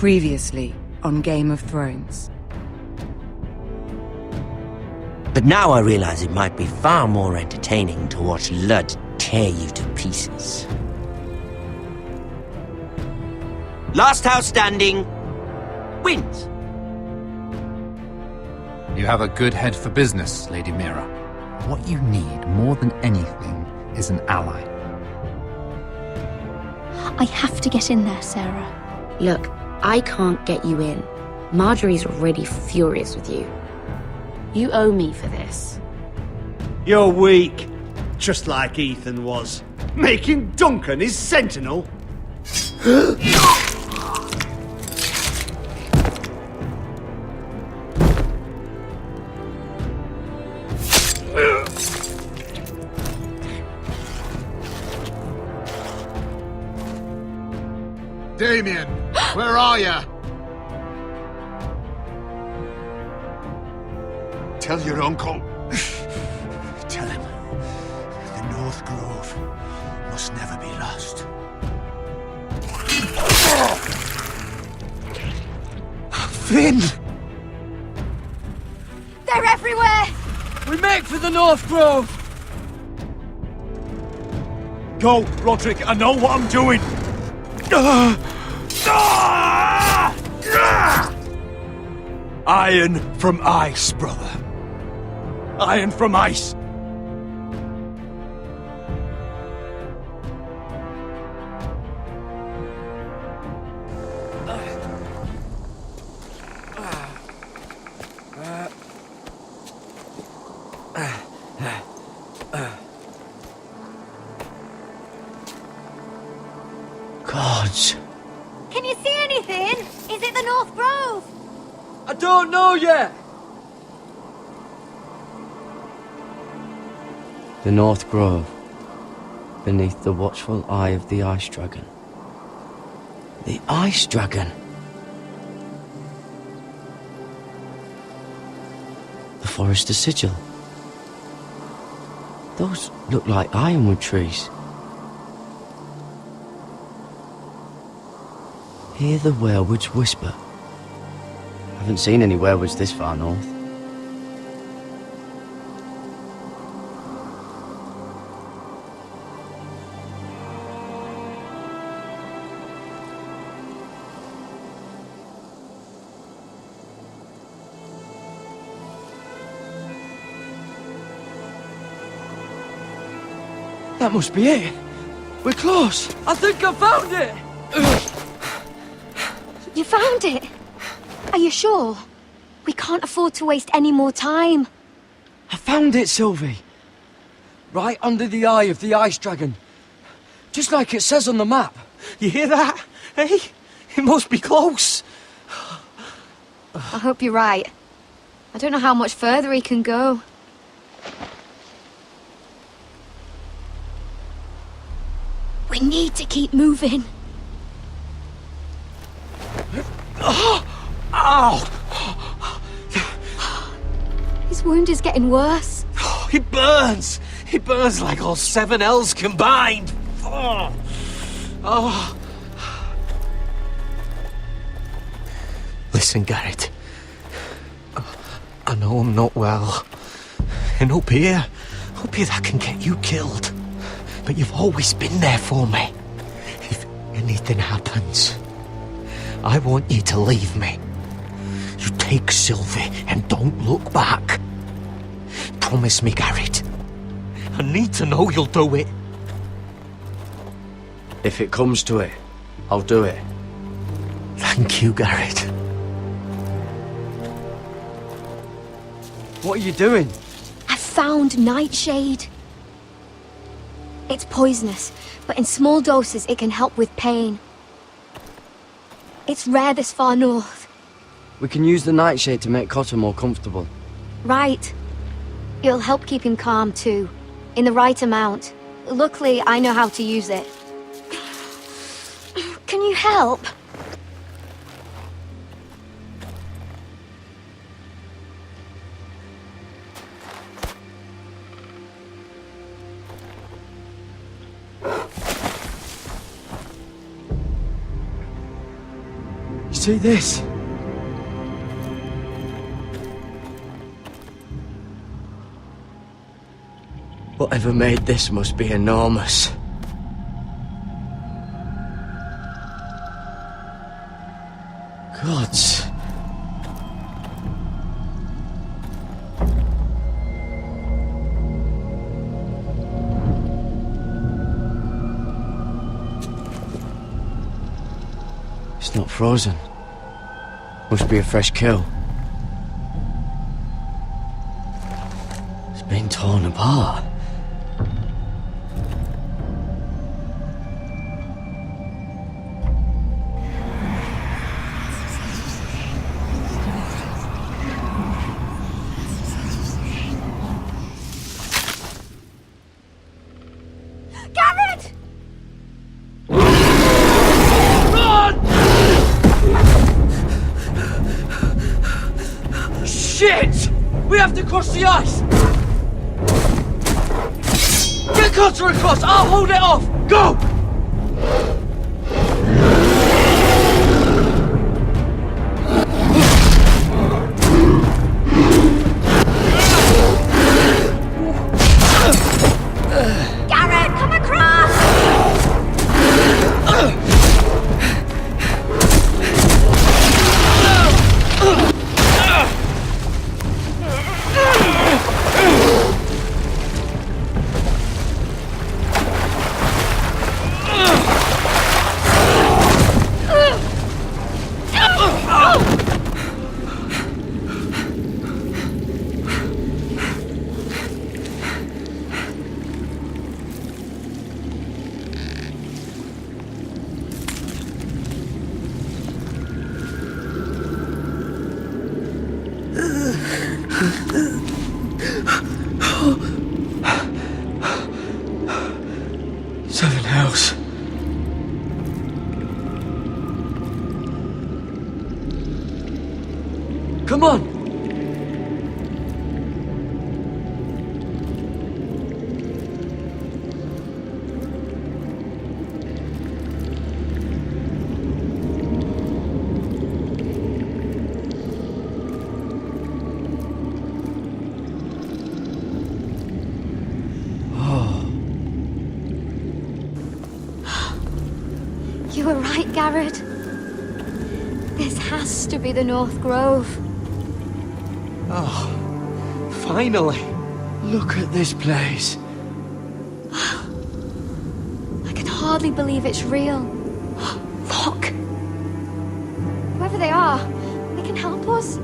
Previously on Game of Thrones. But now I realize it might be far more entertaining to watch Ludd tear you to pieces. Last house standing wins. You have a good head for business, Lady Mira. What you need more than anything is an ally. I have to get in there, Sarah. Look, I can't get you in. Marjorie's already furious with you. You owe me for this. You're weak. Just like Ethan was. Making Duncan his sentinel. Damien, where are ya? Tell your uncle. Tell him the North Grove must never be lost. Finn! They're everywhere! We make for the North Grove! Go, Roderick, I know what I'm doing. Iron from ice, brother. Iron from ice. Gods. Can you see anything? Is it the North Grove? I don't know yet! The North Grove, beneath the watchful eye of the Ice Dragon. The Ice Dragon. The Forester Sigil. Those look like ironwood trees. Hear the werewoods whisper. Haven't seen any werewoods this far north. That must be it. We're close. I think I found it. You found it? Are you sure? We can't afford to waste any more time. I found it, Sylvie. Right under the eye of the Ice Dragon. Just like it says on the map. You hear that? Hey? It must be close. I hope you're right. I don't know how much further he can go. We need to keep moving. Ow! His wound is getting worse. It burns! It burns like all 7 L's combined! Oh. Listen, Garrett. I know I'm not well. And up here that can get you killed. But you've always been there for me. If anything happens, I want you to leave me. You take Sylvie and don't look back. Promise me, Garrett. I need to know you'll do it. If it comes to it, I'll do it. Thank you, Garrett. What are you doing? I found Nightshade. It's poisonous, but in small doses it can help with pain. It's rare this far north. We can use the nightshade to make Cotter more comfortable. Right. It'll help keep him calm too, in the right amount. Luckily, I know how to use it. Can you help? You see this? Whatever made this must be enormous. Gods. It's not frozen. Must be a fresh kill. It's been torn apart. Garrett! Shit! We have to cross the ice! Get Cutter across! I'll hold it off! Go! Garrett, come across! Seven hells. Come on! You were right, Garrett. This has to be the North Grove. Oh, finally! Look at this place. I can hardly believe it's real. Look! Whoever they are, they can help us.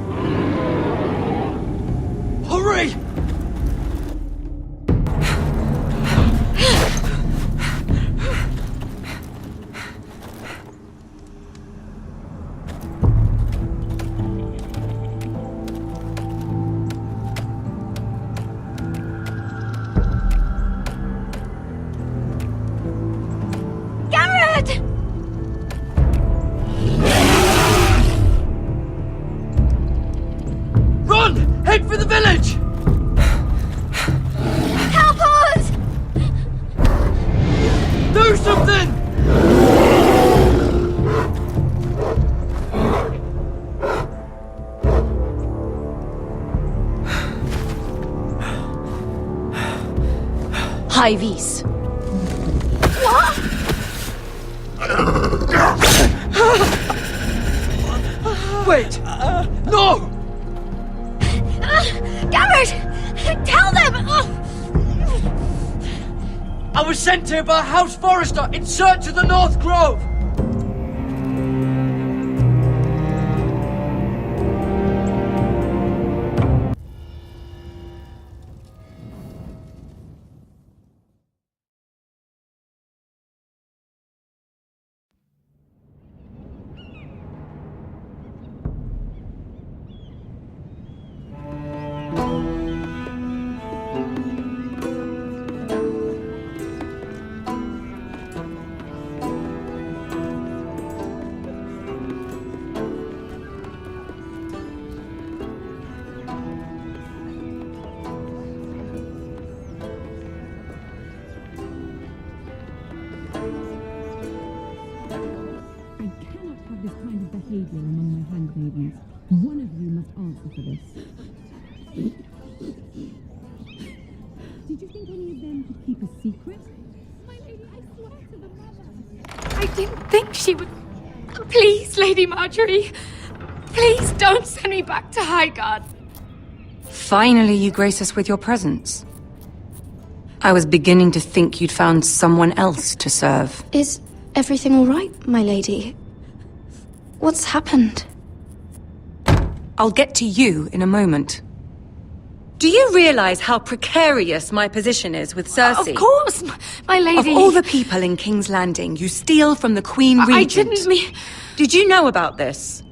Hurry! Garrett! Run! Head for the village! Help us! Do something! Hyves. Wait! No! Garrett! Tell them! I was sent here by House Forrester in search of the North Grove! behavior among my handmaidens. One of you must answer for this. Did you think any of them could keep a secret? My lady, I swear to the mother. I didn't think she would... Please, Lady Marjorie. Please don't send me back to Highgarden. Finally, you grace us with your presence. I was beginning to think you'd found someone else to serve. Is everything all right, my lady? What's happened? I'll get to you in a moment. Do you realize how precarious my position is with Cersei? Of course, my lady. Of all the people in King's Landing, you steal from the Queen Regent. I didn't mean... Did you know about this?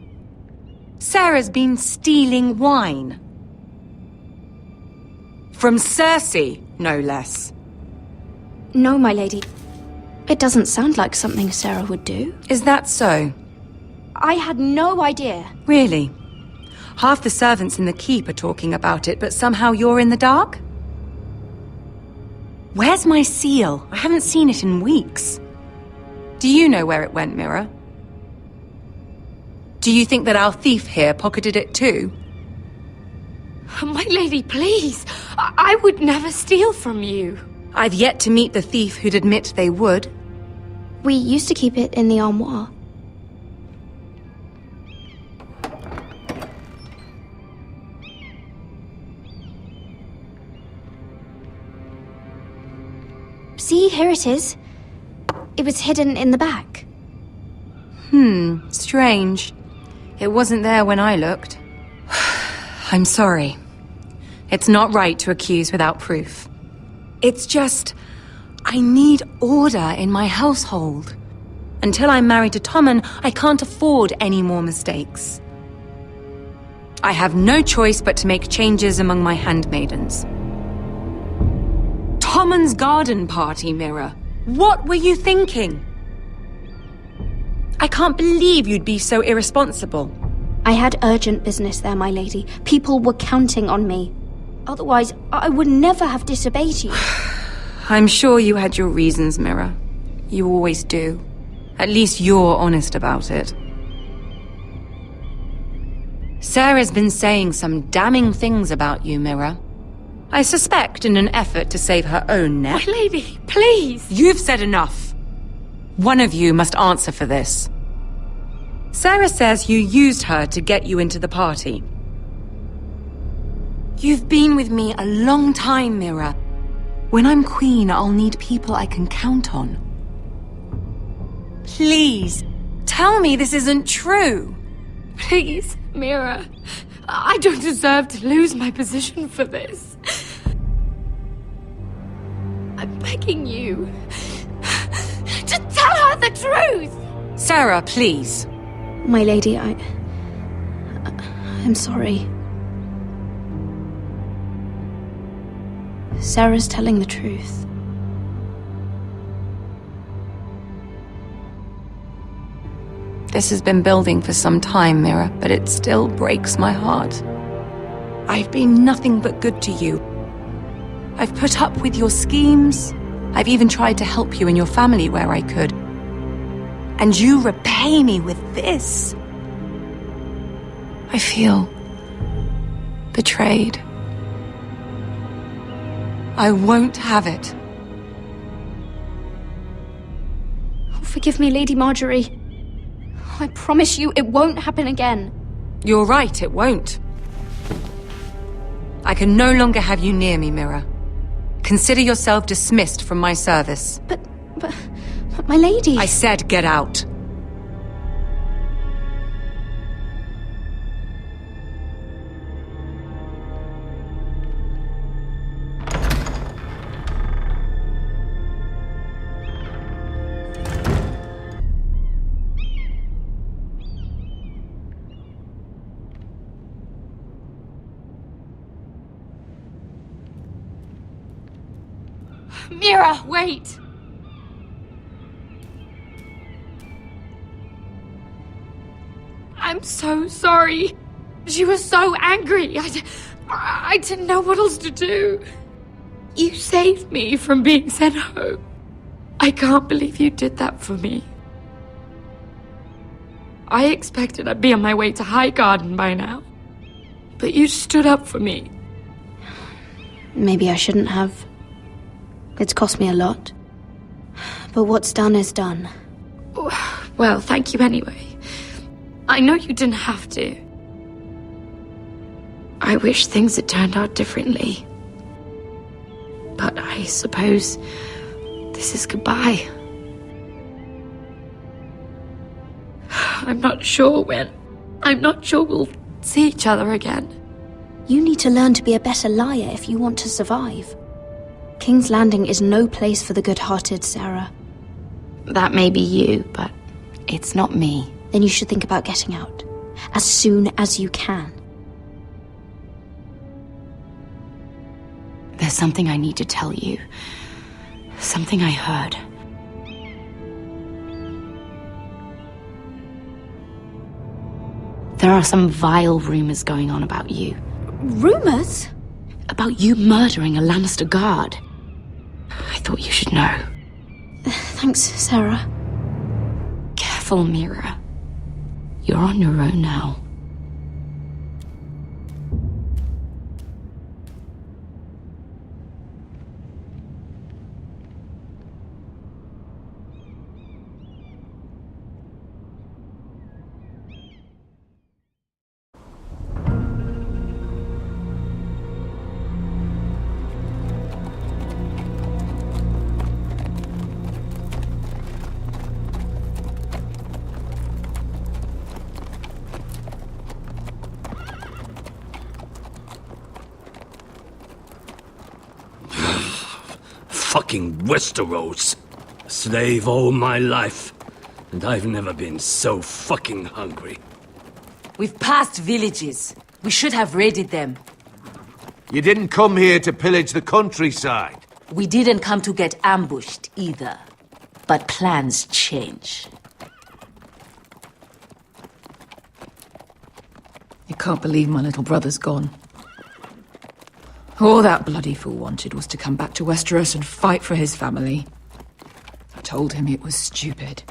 Sarah's been stealing wine. From Cersei, no less. No, my lady. It doesn't sound like something Sarah would do. Is that so? I had no idea. Really? Half the servants in the keep are talking about it, but somehow you're in the dark? Where's my seal? I haven't seen it in weeks. Do you know where it went, Mira? Do you think that our thief here pocketed it too? My lady, please. I would never steal from you. I've yet to meet the thief who'd admit they would. We used to keep it in the armoire. See, here it is. It was hidden in the back. Strange. It wasn't there when I looked. I'm sorry. It's not right to accuse without proof. It's just... I need order in my household. Until I'm married to Tommen, I can't afford any more mistakes. I have no choice but to make changes among my handmaidens. Tommen's garden party, Mira. What were you thinking? I can't believe you'd be so irresponsible. I had urgent business there, my lady. People were counting on me. Otherwise, I would never have disobeyed you. I'm sure you had your reasons, Mira. You always do. At least you're honest about it. Sarah's been saying some damning things about you, Mira. I suspect in an effort to save her own neck. My lady, please. You've said enough. One of you must answer for this. Sarah says you used her to get you into the party. You've been with me a long time, Mira. When I'm queen, I'll need people I can count on. Please, tell me this isn't true. Please, Mira. I don't deserve to lose my position for this. I'm begging you to tell her the truth! Sarah, please. My lady, I'm sorry. Sarah's telling the truth. This has been building for some time, Mira, but it still breaks my heart. I've been nothing but good to you. I've put up with your schemes. I've even tried to help you and your family where I could. And you repay me with this. I feel betrayed. I won't have it. Oh, forgive me, Lady Marjorie. I promise you it won't happen again. You're right, it won't. I can no longer have you near me, Mira. Consider yourself dismissed from my service. But my lady... I said get out. Mira, wait! I'm so sorry. She was so angry. I didn't know what else to do. You saved me from being sent home. I can't believe you did that for me. I expected I'd be on my way to Highgarden by now. But you stood up for me. Maybe I shouldn't have. It's cost me a lot. But what's done is done. Well, thank you anyway. I know you didn't have to. I wish things had turned out differently. But I suppose this is goodbye. I'm not sure when. I'm not sure we'll see each other again. You need to learn to be a better liar if you want to survive. King's Landing is no place for the good-hearted, Sarah. That may be you, but it's not me. Then you should think about getting out. As soon as you can. There's something I need to tell you. Something I heard. There are some vile rumors going on about you. Rumors? About you murdering a Lannister guard. I thought you should know. Thanks, Sarah. Careful, Mira. You're on your own now. Fucking Westeros. Slave all my life. And I've never been so fucking hungry. We've passed villages. We should have raided them. You didn't come here to pillage the countryside. We didn't come to get ambushed either. But plans change. I can't believe my little brother's gone. All that bloody fool wanted was to come back to Westeros and fight for his family. I told him it was stupid,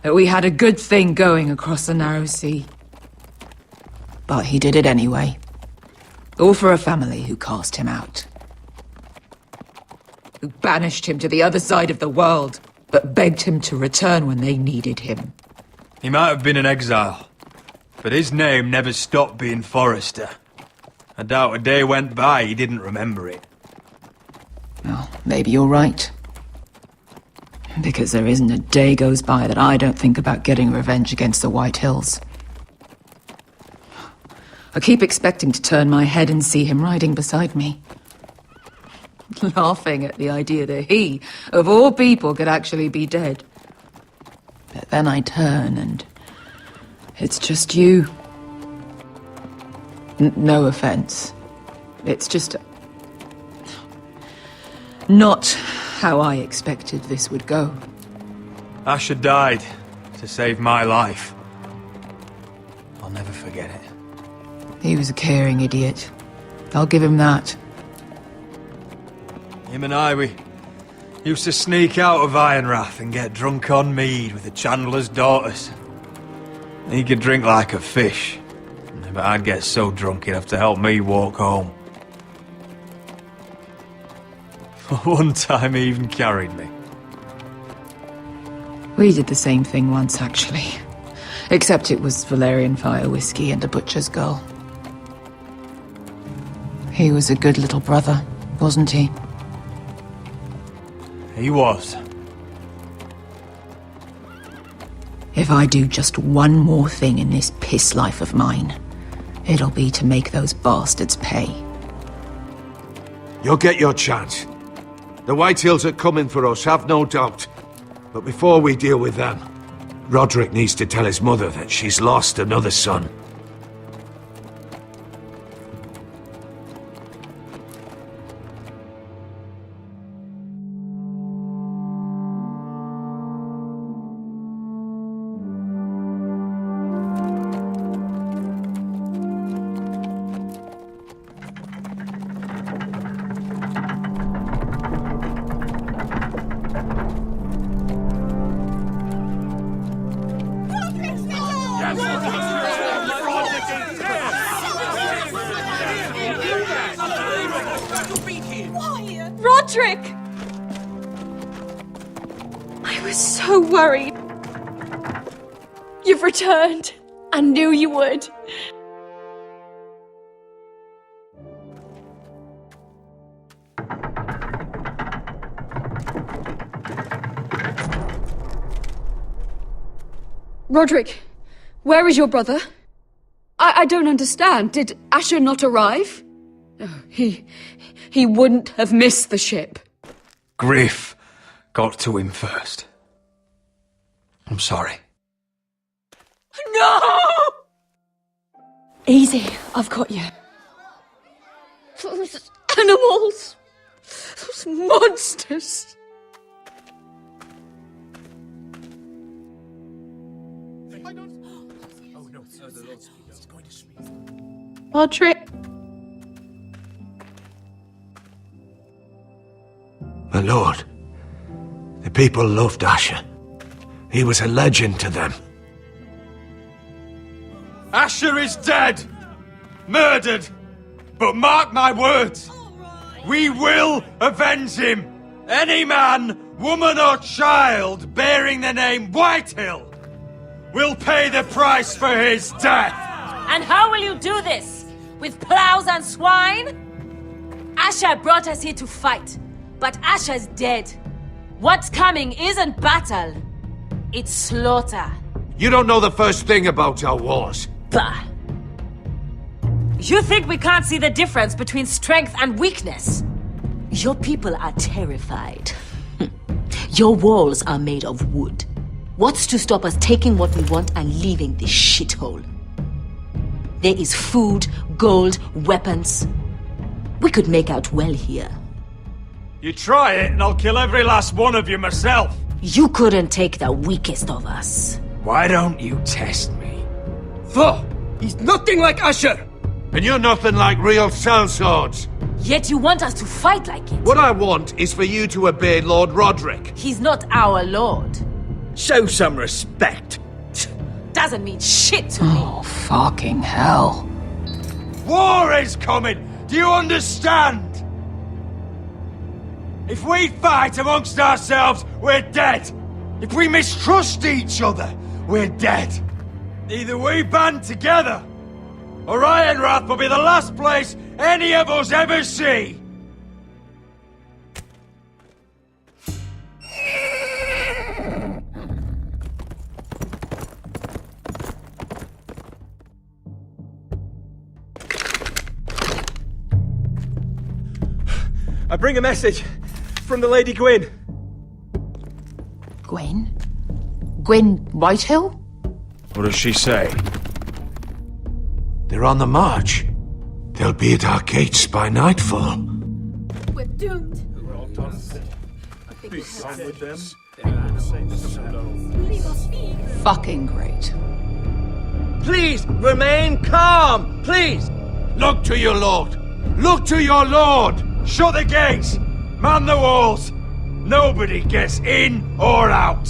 that we had a good thing going across the narrow sea. But he did it anyway. All for a family who cast him out. Who banished him to the other side of the world, but begged him to return when they needed him. He might have been in exile, but his name never stopped being Forrester. I doubt a day went by he didn't remember it. Well, maybe you're right. Because there isn't a day goes by that I don't think about getting revenge against the White Hills. I keep expecting to turn my head and see him riding beside me. Laughing at the idea that he, of all people, could actually be dead. But then I turn and it's just you. No offense. It's just not how I expected this would go. Asher died to save my life. I'll never forget it. He was a caring idiot. I'll give him that. Him and I, we used to sneak out of Ironrath and get drunk on mead with the Chandler's daughters. He could drink like a fish. But I'd get so drunk he'd have to help me walk home. One time he even carried me. We did the same thing once, actually. Except it was Valerian fire whiskey and a butcher's girl. He was a good little brother, wasn't he? He was. If I do just one more thing in this piss life of mine, it'll be to make those bastards pay. You'll get your chance. The White Hills are coming for us, have no doubt. But before we deal with them, Roderick needs to tell his mother that she's lost another son. Roderick! I was so worried. You've returned. I knew you would. Roderick, where is your brother? I don't understand. Did Asher not arrive? Oh, he wouldn't have missed the ship. Griff got to him first. I'm sorry. No! Easy, I've got you. Those animals. Those monsters. Roderick. My lord, the people loved Asher. He was a legend to them. Asher is dead! Murdered! But mark my words! We will avenge him! Any man, woman or child bearing the name Whitehill will pay the price for his death! And how will you do this? With plows and swine? Asher brought us here to fight, but Asher's dead. What's coming isn't battle, it's slaughter. You don't know the first thing about our wars. Bah! You think we can't see the difference between strength and weakness? Your people are terrified. Your walls are made of wood. What's to stop us taking what we want and leaving this shithole? There is food, gold, weapons. We could make out well here. You try it and I'll kill every last one of you myself. You couldn't take the weakest of us. Why don't you test me? For he's nothing like Asher. And you're nothing like real sellswords. Yet you want us to fight like it. What I want is for you to obey Lord Roderick. He's not our lord. Show some respect. Doesn't mean shit to me. Oh, fucking hell. War is coming! Do you understand? If we fight amongst ourselves, we're dead. If we mistrust each other, we're dead. Either we band together, or Ironrath will be the last place any of us ever see. I bring a message from the Lady Gwyn. Gwyn? Gwyn Whitehill? What does she say? They're on the march. They'll be at our gates by nightfall. We're doomed. Fucking great. Please, remain calm, please! Look to your lord! Look to your lord! Shut the gates! Man the walls! Nobody gets in or out!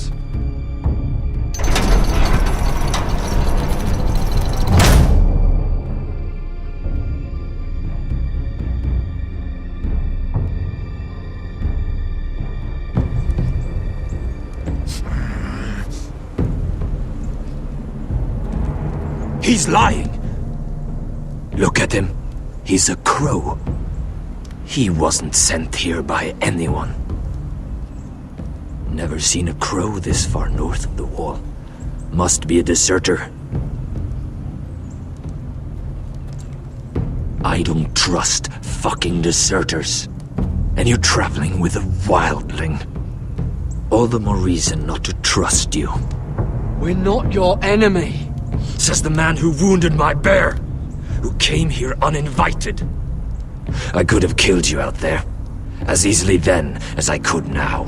He's lying! Look at him. He's a crow. He wasn't sent here by anyone. Never seen a crow this far north of the wall. Must be a deserter. I don't trust fucking deserters. And you're traveling with a wildling. All the more reason not to trust you. We're not your enemy. Says the man who wounded my bear, who came here uninvited. I could have killed you out there, as easily then as I could now.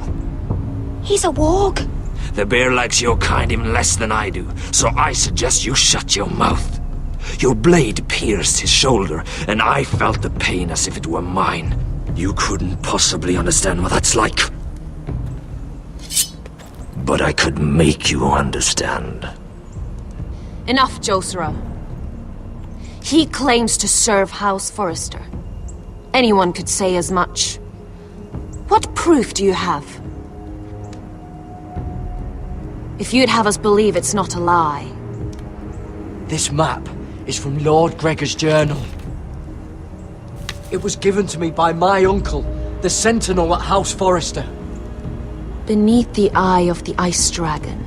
He's a warg. The bear likes your kind even less than I do, so I suggest you shut your mouth. Your blade pierced his shoulder, and I felt the pain as if it were mine. You couldn't possibly understand what that's like. But I could make you understand. Enough, Josera. He claims to serve House Forrester. Anyone could say as much. What proof do you have? If you'd have us believe it's not a lie. This map is from Lord Gregor's journal. It was given to me by my uncle, the Sentinel at House Forrester. Beneath the eye of the Ice Dragon.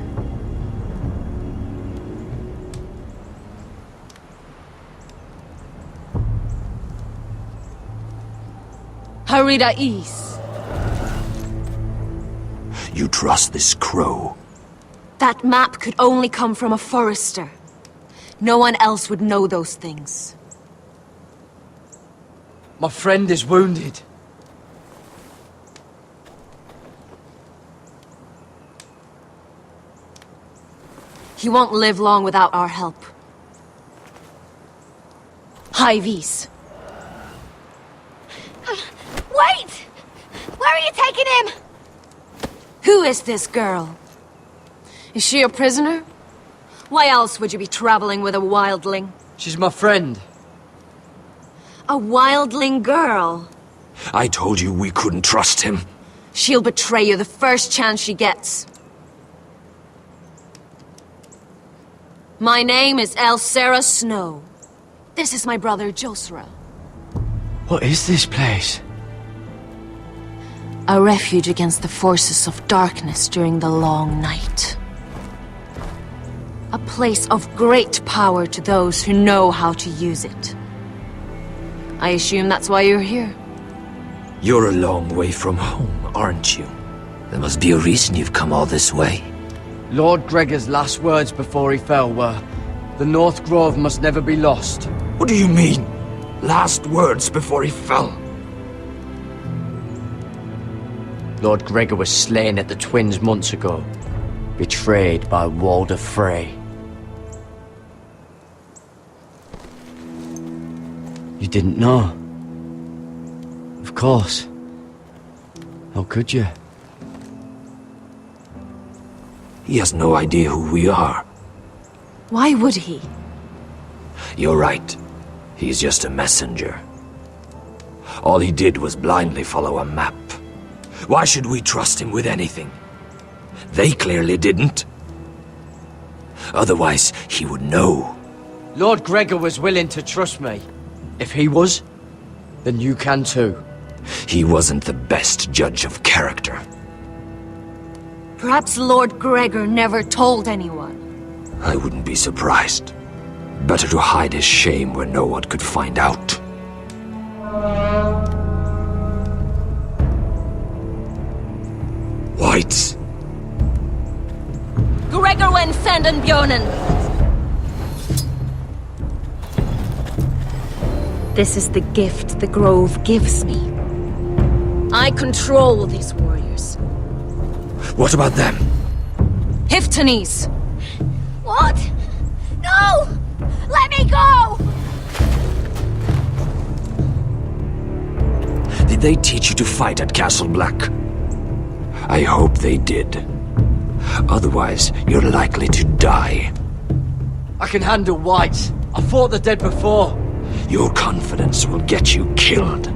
Harida East. You trust this crow? That map could only come from a Forrester. No one else would know those things. My friend is wounded. He won't live long without our help. High Vis. Wait! Where are you taking him? Who is this girl? Is she a prisoner? Why else would you be traveling with a wildling? She's my friend. A wildling girl? I told you we couldn't trust him. She'll betray you the first chance she gets. My name is Elsera Snow. This is my brother Josra. What is this place? A refuge against the forces of darkness during the long night. A place of great power to those who know how to use it. I assume that's why you're here. You're a long way from home, aren't you? There must be a reason you've come all this way. Lord Gregor's last words before he fell were, "The North Grove must never be lost." What do you mean? Last words before he fell? Lord Gregor was slain at the Twins months ago, betrayed by Walder Frey. You didn't know? Of course. How could you? He has no idea who we are. Why would he? You're right. He's just a messenger. All he did was blindly follow a map. Why should we trust him with anything? They clearly didn't. Otherwise, he would know. Lord Gregor was willing to trust me. If he was, then you can too. He wasn't the best judge of character. Perhaps Lord Gregor never told anyone. I wouldn't be surprised. Better to hide his shame where no one could find out. Whites. Gregor wen senden Björnen. This is the gift the Grove gives me. I control these warriors. What about them? Hiftanes. What? No! Let me go! Did they teach you to fight at Castle Black? I hope they did. Otherwise, you're likely to die. I can handle whites. I fought the dead before. Your confidence will get you killed.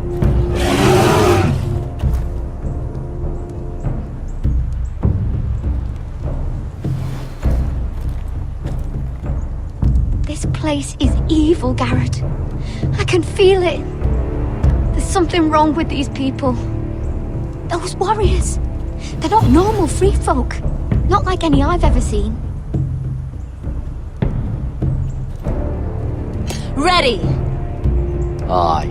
This place is evil, Garrett. I can feel it. There's something wrong with these people. Those warriors. They're not normal free folk. Not like any I've ever seen. Ready! Aye.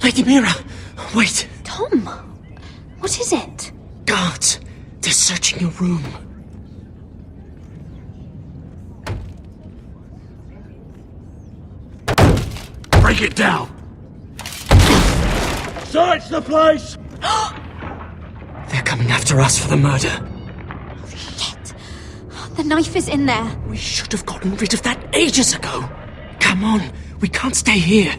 Lady Mira, wait. Tom, what is it? Guards, they're searching your room. Break it down! Search the place! They're coming after us for the murder. Shit. The knife is in there. We should have gotten rid of that ages ago. Come on, we can't stay here.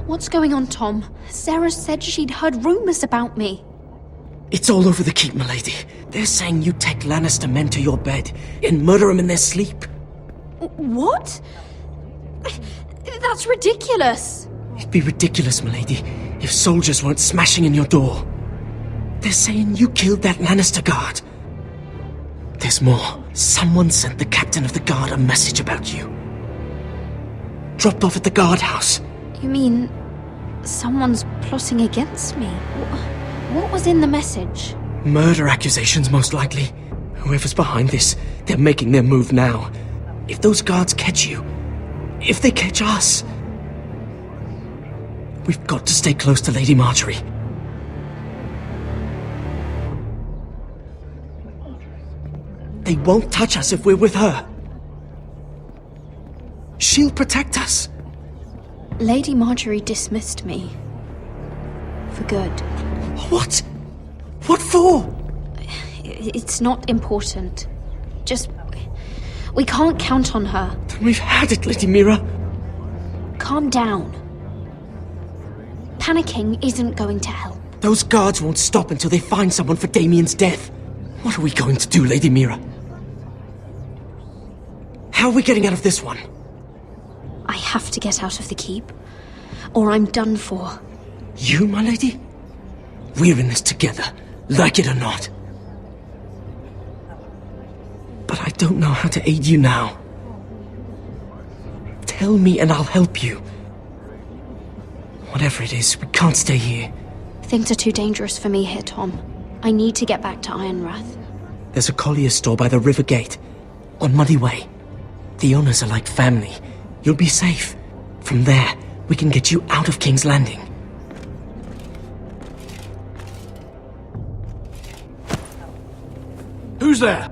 What's going on, Tom? Sarah said she'd heard rumors about me. It's all over the keep, milady. They're saying you take Lannister men to your bed and murder them in their sleep. What? That's ridiculous. It'd be ridiculous, milady, if soldiers weren't smashing in your door. They're saying you killed that Lannister guard. There's more. Someone sent the captain of the guard a message about you. Dropped off at the guardhouse. You mean someone's plotting against me? What was in the message? Murder accusations, most likely. Whoever's behind this, they're making their move now. If those guards catch you, if they catch us, we've got to stay close to Lady Marjorie. They won't touch us if we're with her. She'll protect us. Lady Marjorie dismissed me. For good. What? What for? It's not important. Just... we can't count on her. Then we've had it, Lady Mira. Calm down. Panicking isn't going to help. Those guards won't stop until they find someone for Damien's death. What are we going to do, Lady Mira? How are we getting out of this one? I have to get out of the keep, or I'm done for. You, my lady? We're in this together, like it or not. But I don't know how to aid you now. Tell me and I'll help you. Whatever it is, we can't stay here. Things are too dangerous for me here, Tom. I need to get back to Ironrath. There's a collier's store by the river gate, on Muddy Way. The owners are like family. You'll be safe. From there, we can get you out of King's Landing. Who's there?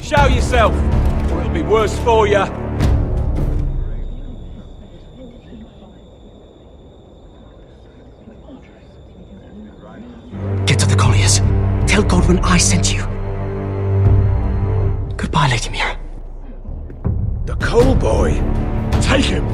Show yourself, or it'll be worse for you. Get to the colliers. Tell Godwyn I sent you. Goodbye, Lady Mira. The Coal Boy. Take him.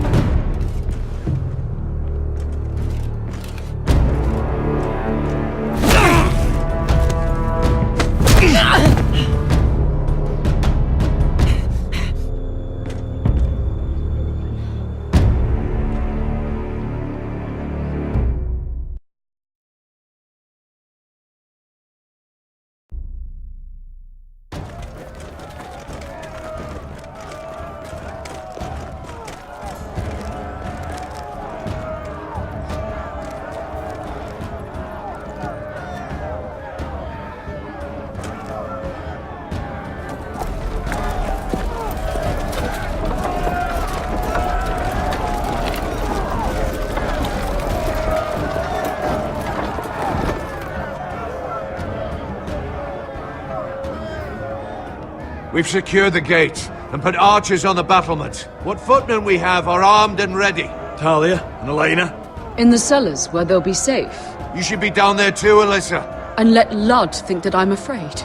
We've secured the gate and put archers on the battlement. What footmen we have are armed and ready. Talia and Elena? In the cellars, where they'll be safe. You should be down there too, Alyssa. And let Ludd think that I'm afraid.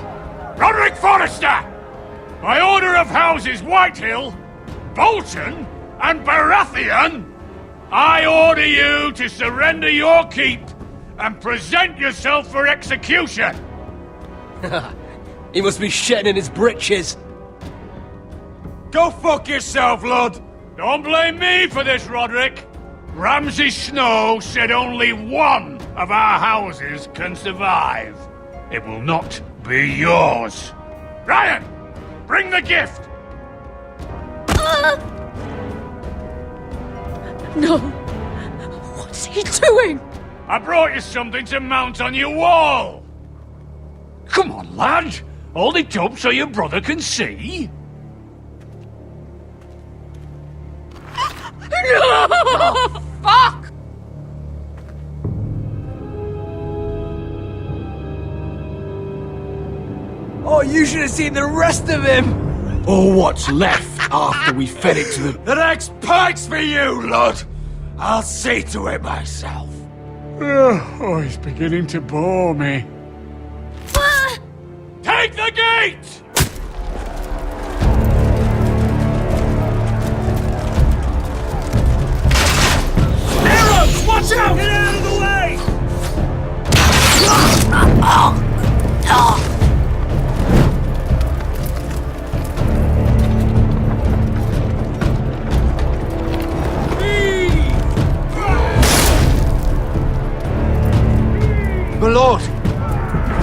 Roderick Forrester! By order of Houses Whitehill, Bolton, and Baratheon, I order you to surrender your keep and present yourself for execution! He must be shitting in his britches. Go fuck yourself, Ludd! Don't blame me for this, Roderick. Ramsay Snow said only one of our houses can survive. It will not be yours. Ryan, bring the gift! No! What's he doing? I brought you something to mount on your wall! Come on, lad! Hold it up so your brother can see. No! Oh, fuck! Oh, you should have seen the rest of him! Or what's left after we fed it to the... The next pike's for you, Ludd! I'll see to it myself. Oh, he's beginning to bore me. Take the gate! out! Get out of the way! My lord,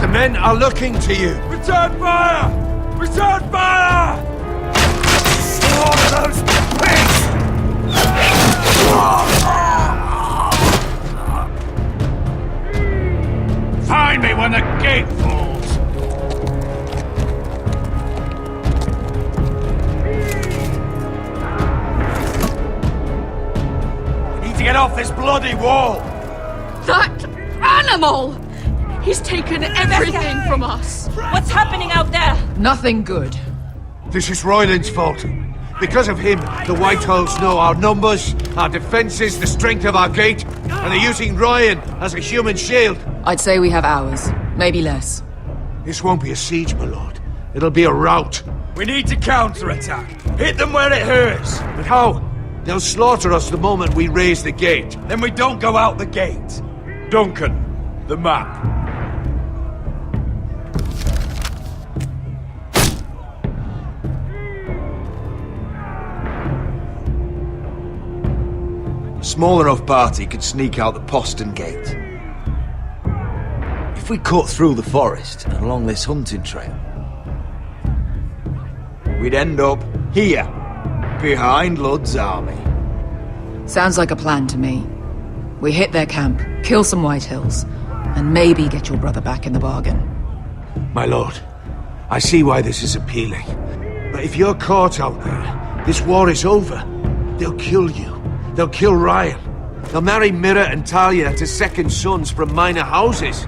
the men are looking to you. Return fire! Return fire! Slaughter those pigs! Find me when the gate falls! We need to get off this bloody wall! That animal! He's taken everything from us! What's happening out there? Nothing good. This is Royland's fault. Because of him, the Whitehills know our numbers, our defences, the strength of our gate, and they're using Ryan as a human shield. I'd say we have hours, maybe less. This won't be a siege, my lord. It'll be a rout. We need to counterattack. Hit them where it hurts. But how? They'll slaughter us the moment we raise the gate. Then we don't go out the gate. Duncan, the map. A small enough party could sneak out the postern gate. If we cut through the forest and along this hunting trail, we'd end up here, behind Ludd's army. Sounds like a plan to me. We hit their camp, kill some Whitehills, and maybe get your brother back in the bargain. My lord, I see why this is appealing. But if you're caught out there, this war is over. They'll kill you. They'll kill Ryan. They'll marry Mira and Talia to second sons from minor houses.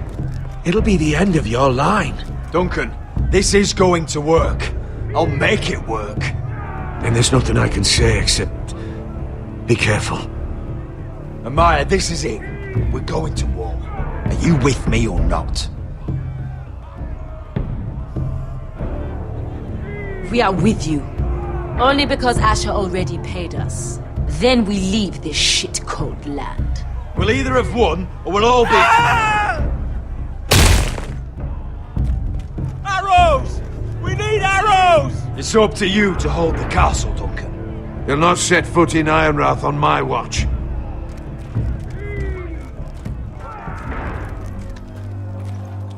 It'll be the end of your line. Duncan, this is going to work. I'll make it work. And there's nothing I can say except... be careful. Amaya, this is it. We're going to war. Are you with me or not? We are with you. Only because Asher already paid us. Then we leave this shit-cold land. We'll either have won, or we'll all be... Arrows! We need arrows! It's up to you to hold the castle, Duncan. You'll not set foot in Ironrath on my watch.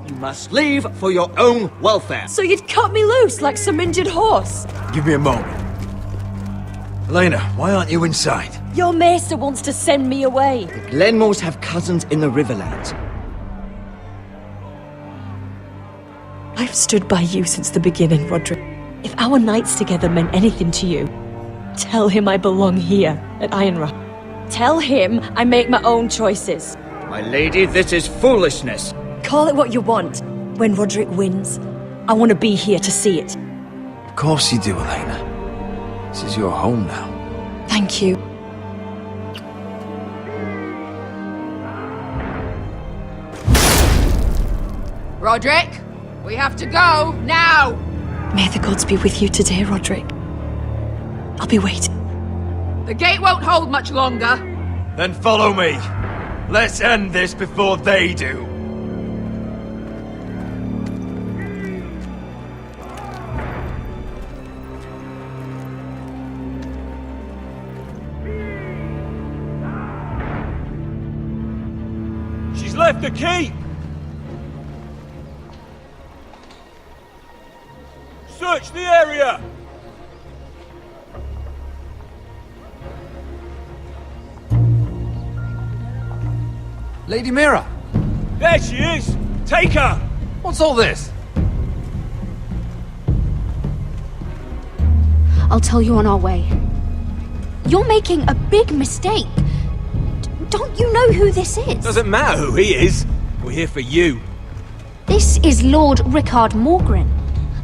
You must leave for your own welfare. So you'd cut me loose like some injured horse? Give me a moment. Elena, why aren't you inside? Your maester wants to send me away. The Glenmores have cousins in the Riverlands. I've stood by you since the beginning, Roderick. If our nights together meant anything to you, tell him I belong here at Ironrath. Tell him I make my own choices. My lady, this is foolishness. Call it what you want. When Roderick wins, I want to be here to see it. Of course you do, Elena. This is your home now. Thank you. Roderick, we have to go, now! May the gods be with you today, Roderick. I'll be waiting. The gate won't hold much longer. Then follow me. Let's end this before they do. Left the keep! Search the area! Lady Mira! There she is! Take her! What's all this? I'll tell you on our way. You're making a big mistake. Don't you know who this is? Doesn't matter who he is. We're here for you. This is Lord Rickard Morgren,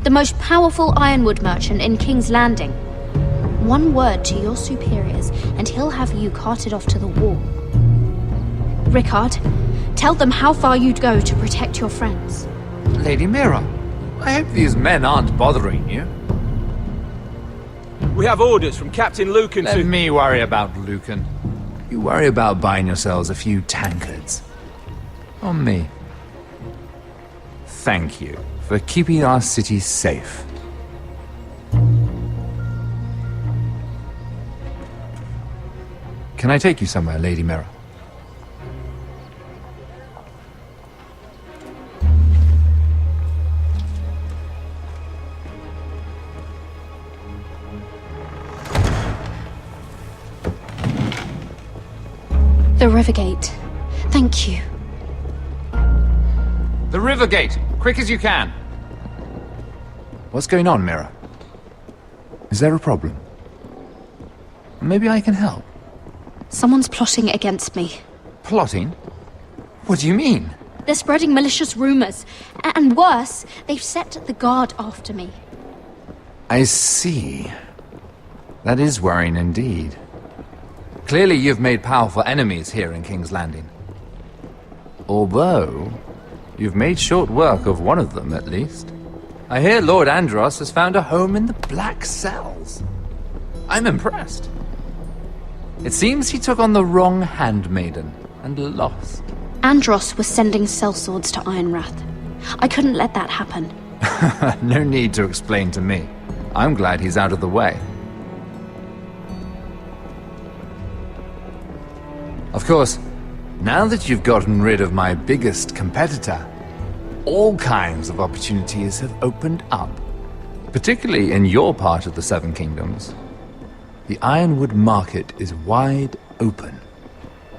the most powerful ironwood merchant in King's Landing. One word to your superiors, and he'll have you carted off to the wall. Rickard, tell them how far you'd go to protect your friends. Lady Mira, I hope these men aren't bothering you. We have orders from Captain Lucan Let me worry about Lucan. You worry about buying yourselves a few tankards. On me. Thank you for keeping our city safe. Can I take you somewhere, Lady Mira? The Rivergate. Thank you. The Rivergate! Quick as you can! What's going on, Mira? Is there a problem? Maybe I can help. Someone's plotting against me. Plotting? What do you mean? They're spreading malicious rumors. And worse, they've set the guard after me. I see. That is worrying indeed. Clearly you've made powerful enemies here in King's Landing. Although, you've made short work of one of them, at least. I hear Lord Andros has found a home in the Black Cells. I'm impressed. It seems he took on the wrong handmaiden and lost. Andros was sending sellswords to Ironrath. I couldn't let that happen. No need to explain to me. I'm glad he's out of the way. Of course, now that you've gotten rid of my biggest competitor, all kinds of opportunities have opened up. Particularly in your part of the Seven Kingdoms. The Ironwood market is wide open.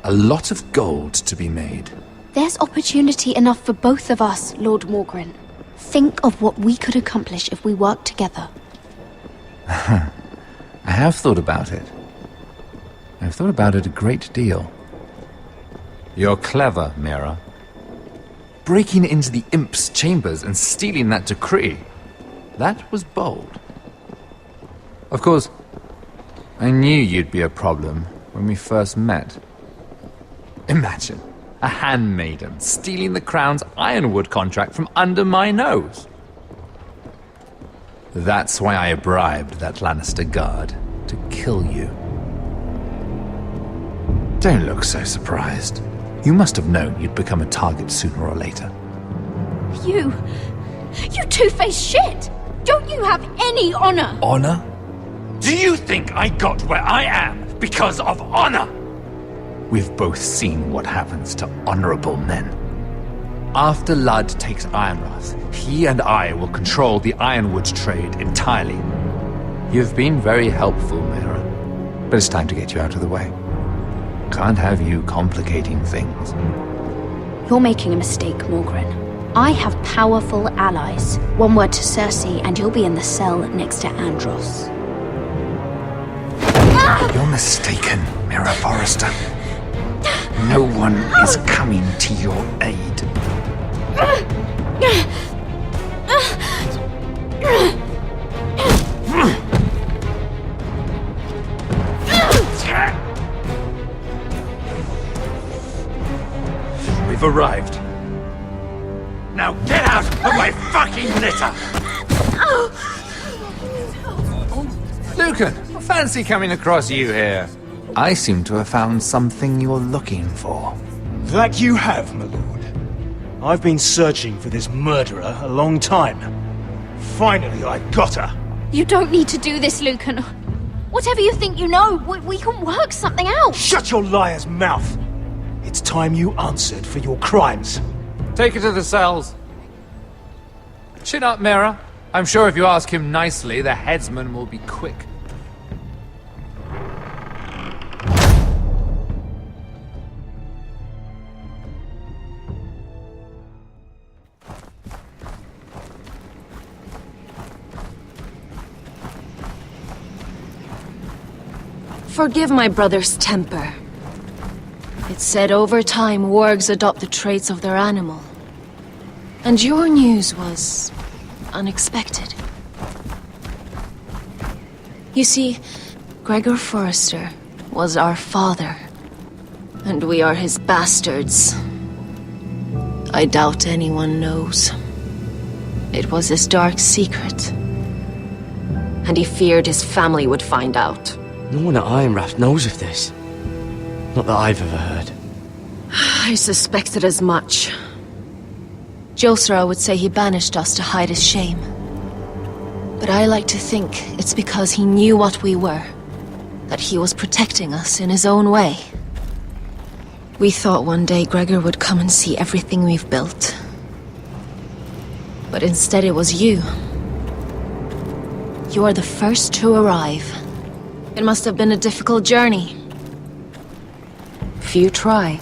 A lot of gold to be made. There's opportunity enough for both of us, Lord Morgren. Think of what we could accomplish if we worked together. I have thought about it. I've thought about it a great deal. You're clever, Mira. Breaking into the Imp's chambers and stealing that decree. That was bold. Of course, I knew you'd be a problem when we first met. Imagine a handmaiden stealing the Crown's Ironwood contract from under my nose. That's why I bribed that Lannister guard to kill you. Don't look so surprised. You must have known you'd become a target sooner or later. You two-faced shit! Don't you have any honor? Honor? Do you think I got where I am because of honor? We've both seen what happens to honorable men. After Ludd takes Ironrath, he and I will control the Ironwood trade entirely. You've been very helpful, Mira. But it's time to get you out of the way. Can't have you complicating things. You're making a mistake, Morgren. I have powerful allies. One word to Cersei and you'll be in the cell next to Andros. You're mistaken, Mira Forrester. No one is coming to your aid. We've arrived. Now get out of my fucking litter! Lucan, fancy coming across you here. I seem to have found something you're looking for. That you have, my lord. I've been searching for this murderer a long time. Finally, I got her. You don't need to do this, Lucan. Whatever you think you know, we can work something out. Shut your liar's mouth. It's time you answered for your crimes. Take her to the cells. Chin up, Mira. I'm sure if you ask him nicely, the headsman will be quick. Forgive my brother's temper. It's said over time wargs adopt the traits of their animal. And your news was unexpected. You see, Gregor Forrester was our father, and we are his bastards. I doubt anyone knows. It was his dark secret, and he feared his family would find out. No one at Ironrath knows of this. Not that I've ever heard. I suspected as much. Josra would say he banished us to hide his shame. But I like to think it's because he knew what we were. That he was protecting us in his own way. We thought one day Gregor would come and see everything we've built. But instead it was you. You are the first to arrive. It must have been a difficult journey. Few try,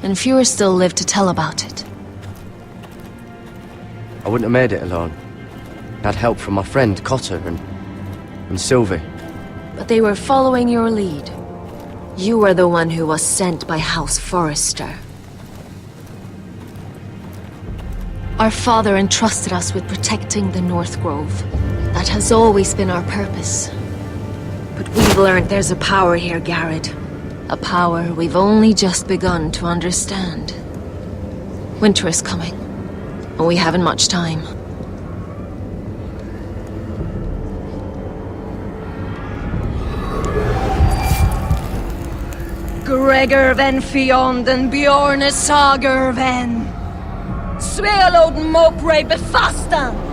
and fewer still live to tell about it. I wouldn't have made it alone. I had help from my friend Cotter and Sylvie. But they were following your lead. You were the one who was sent by House Forrester. Our father entrusted us with protecting the North Grove. That has always been our purpose. But we've learned there's a power here, Garrett. A power we've only just begun to understand. Winter is coming, and we haven't much time. Gregor ven Fionn Bjorn Sager ven. Svealod Mopre befastan.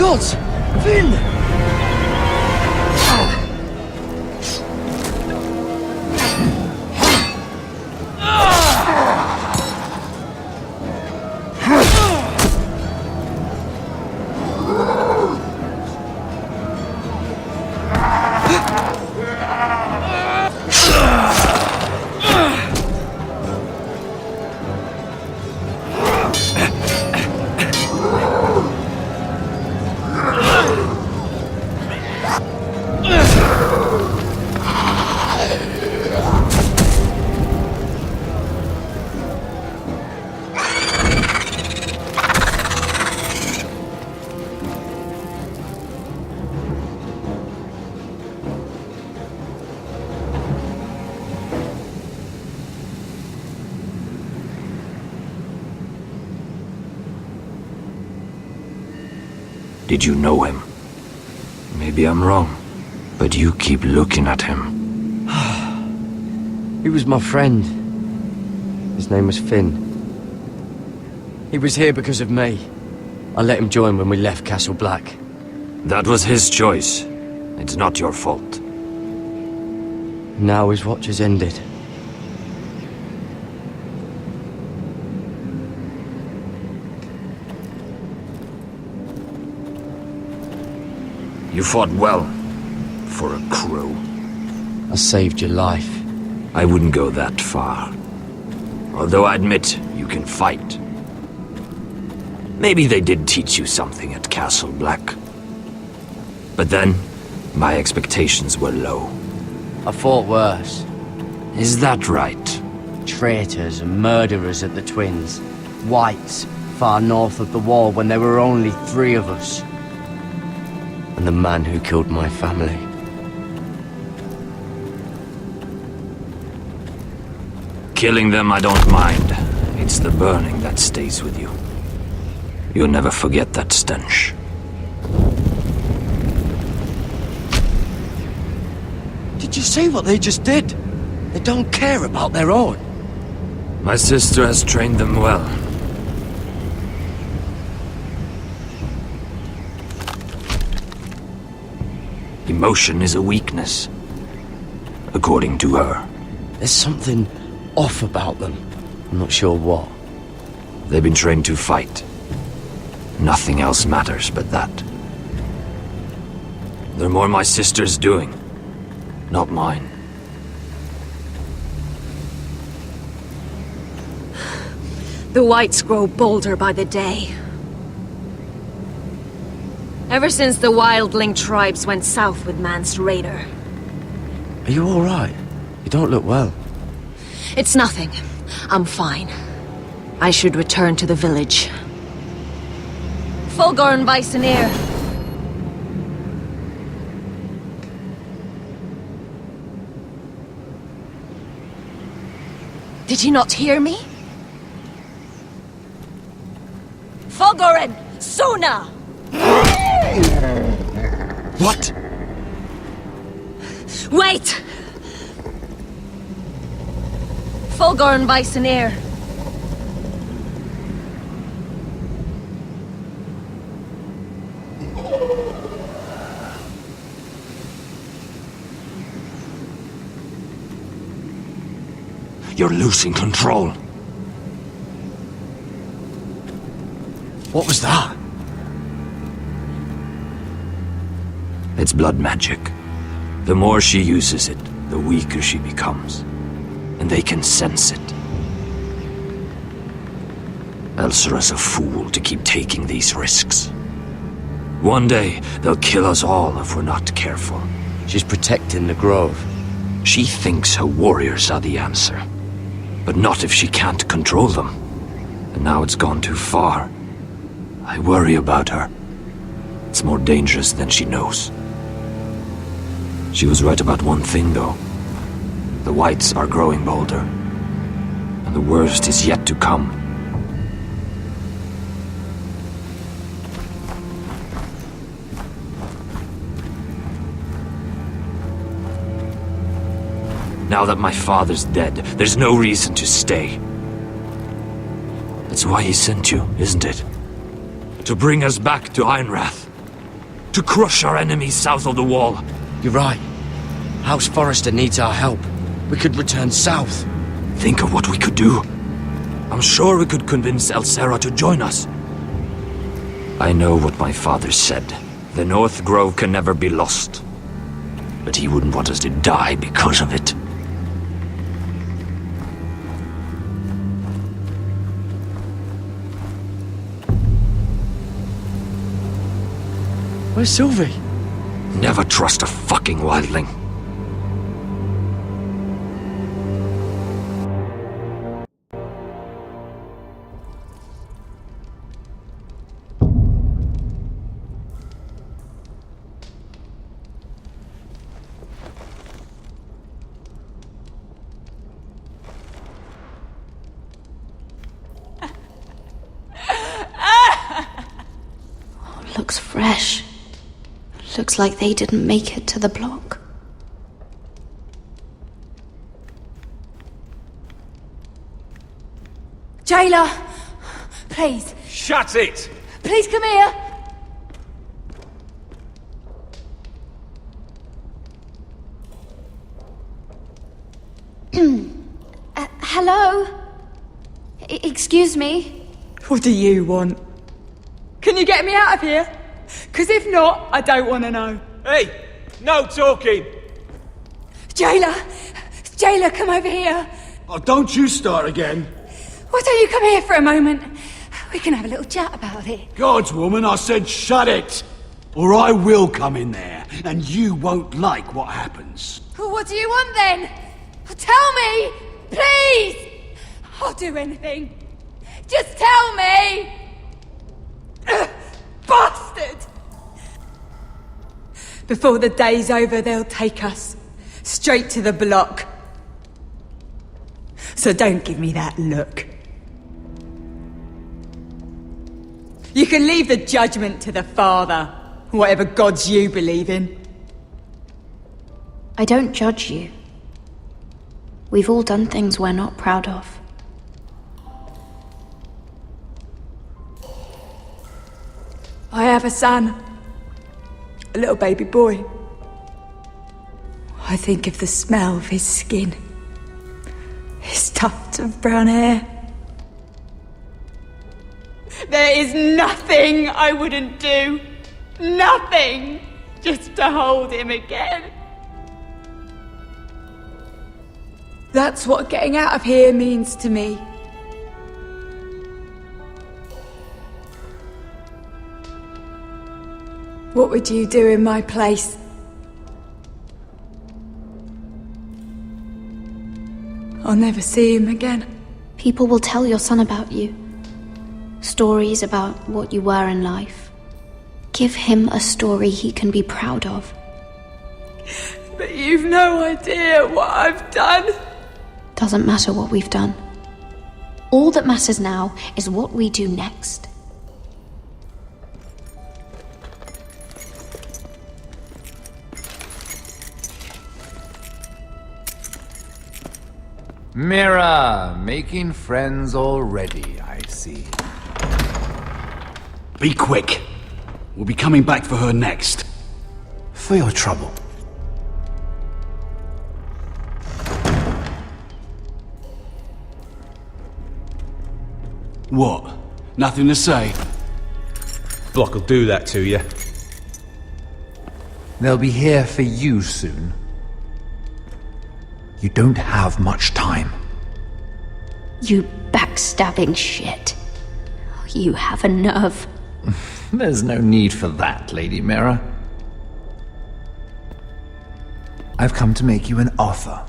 gods! Finn! Did you know him? Maybe I'm wrong, but you keep looking at him. He was my friend. His name was Finn. He was here because of me. I let him join when we left Castle Black. That was his choice. It's not your fault. Now his watch has ended. You fought well. For a crow. I saved your life. I wouldn't go that far. Although I admit, you can fight. Maybe they did teach you something at Castle Black. But then, my expectations were low. I fought worse. Is that right? Traitors and murderers at the Twins. Whites, far north of the wall when there were only 3 of us. And the man who killed my family. Killing them I don't mind. It's the burning that stays with you. You'll never forget that stench. Did you see what they just did? They don't care about their own. My sister has trained them well. Emotion is a weakness, according to her. There's something off about them. I'm not sure what. They've been trained to fight. Nothing else matters but that. They're more my sister's doing, not mine. The Whites grow bolder by the day. Ever since the Wildling tribes went south with Mance Rayder. Are you alright? You don't look well. It's nothing. I'm fine. I should return to the village. Fulgorn Bysonir. Did you not hear me? Fulgorin! Suna! What? Wait! Fulgorn Bysonir. You're losing control. What was that? It's blood magic. The more she uses it, the weaker she becomes. And they can sense it. Elsera's a fool to keep taking these risks. One day, they'll kill us all if we're not careful. She's protecting the grove. She thinks her warriors are the answer. But not if she can't control them. And now it's gone too far. I worry about her. It's more dangerous than she knows. She was right about one thing, though. The Whites are growing bolder. And the worst is yet to come. Now that my father's dead, there's no reason to stay. That's why he sent you, isn't it? To bring us back to Ironrath. To crush our enemies south of the wall. You're right. House Forrester needs our help. We could return south. Think of what we could do. I'm sure we could convince Elsera to join us. I know what my father said. The North Grove can never be lost. But he wouldn't want us to die because of it. Where's Sylvie? Never trust a fucking wildling. Looks fresh. Looks like they didn't make it to the block. Jailer! Please. Shut it! Please come here! Hello? Excuse me? What do you want? Can you get me out of here? Because if not, I don't want to know. Hey, no talking. Jailer! Jailer, come over here. Oh, don't you start again. Why don't you come here for a moment? We can have a little chat about it. God's woman, I said shut it! Or I will come in there, and you won't like what happens. Well, what do you want then? Tell me! Please! I'll do anything. Just tell me! Bastard! Before the day's over, they'll take us straight to the block. So don't give me that look. You can leave the judgment to the Father, whatever gods you believe in. I don't judge you. We've all done things we're not proud of. I have a son. A little baby boy. I think of the smell of his skin. His tuft of brown hair. There is nothing I wouldn't do. Nothing! Just to hold him again. That's what getting out of here means to me. What would you do in my place? I'll never see him again. People will tell your son about you. Stories about what you were in life. Give him a story he can be proud of. But you've no idea what I've done. Doesn't matter what we've done. All that matters now is what we do next. Mira, making friends already, I see. Be quick. We'll be coming back for her next. For your trouble. What? Nothing to say? Block will do that to you. They'll be here for you soon. You don't have much time. You backstabbing shit. You have a nerve. There's no need for that, Lady Mira. I've come to make you an offer.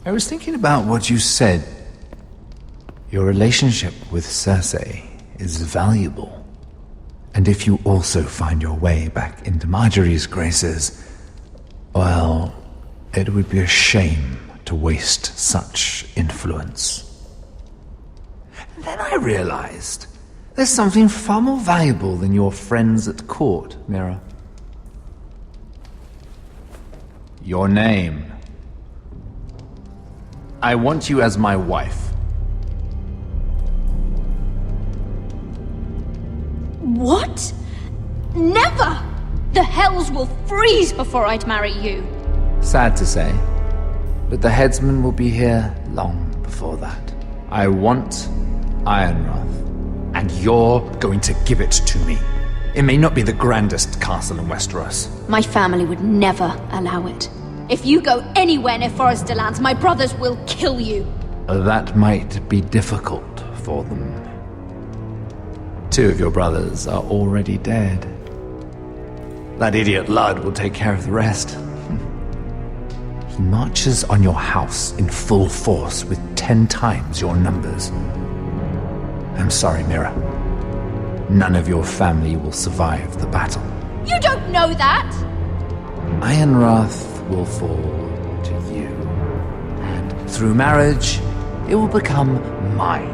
I was thinking about what you said. Your relationship with Cersei is valuable. And if you also find your way back into Marjorie's graces, well, it would be a shame to waste such influence. And then I realized there's something far more valuable than your friends at court, Mira. Your name. I want you as my wife. What? Never! The hells will freeze before I'd marry you. Sad to say, but the headsman will be here long before that. I want Ironrath, and you're going to give it to me. It may not be the grandest castle in Westeros. My family would never allow it. If you go anywhere near Forrester Lands, my brothers will kill you. That might be difficult for them. 2 of your brothers are already dead. That idiot Ludd will take care of the rest. He marches on your house in full force with 10 times your numbers. I'm sorry, Mira. None of your family will survive the battle. You don't know that! Ironrath will fall to you. And through marriage, it will become mine.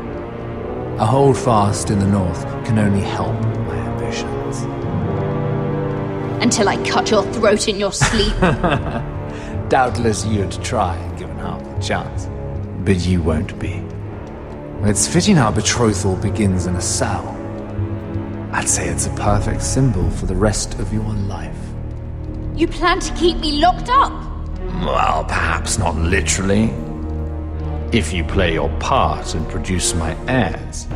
A holdfast in the north can only help my ambitions. Until I cut your throat in your sleep. Doubtless you'd try, given half the chance. But you won't be. It's fitting our betrothal begins in a cell. I'd say it's a perfect symbol for the rest of your life. You plan to keep me locked up? Well, perhaps not literally. If you play your part and produce my heirs.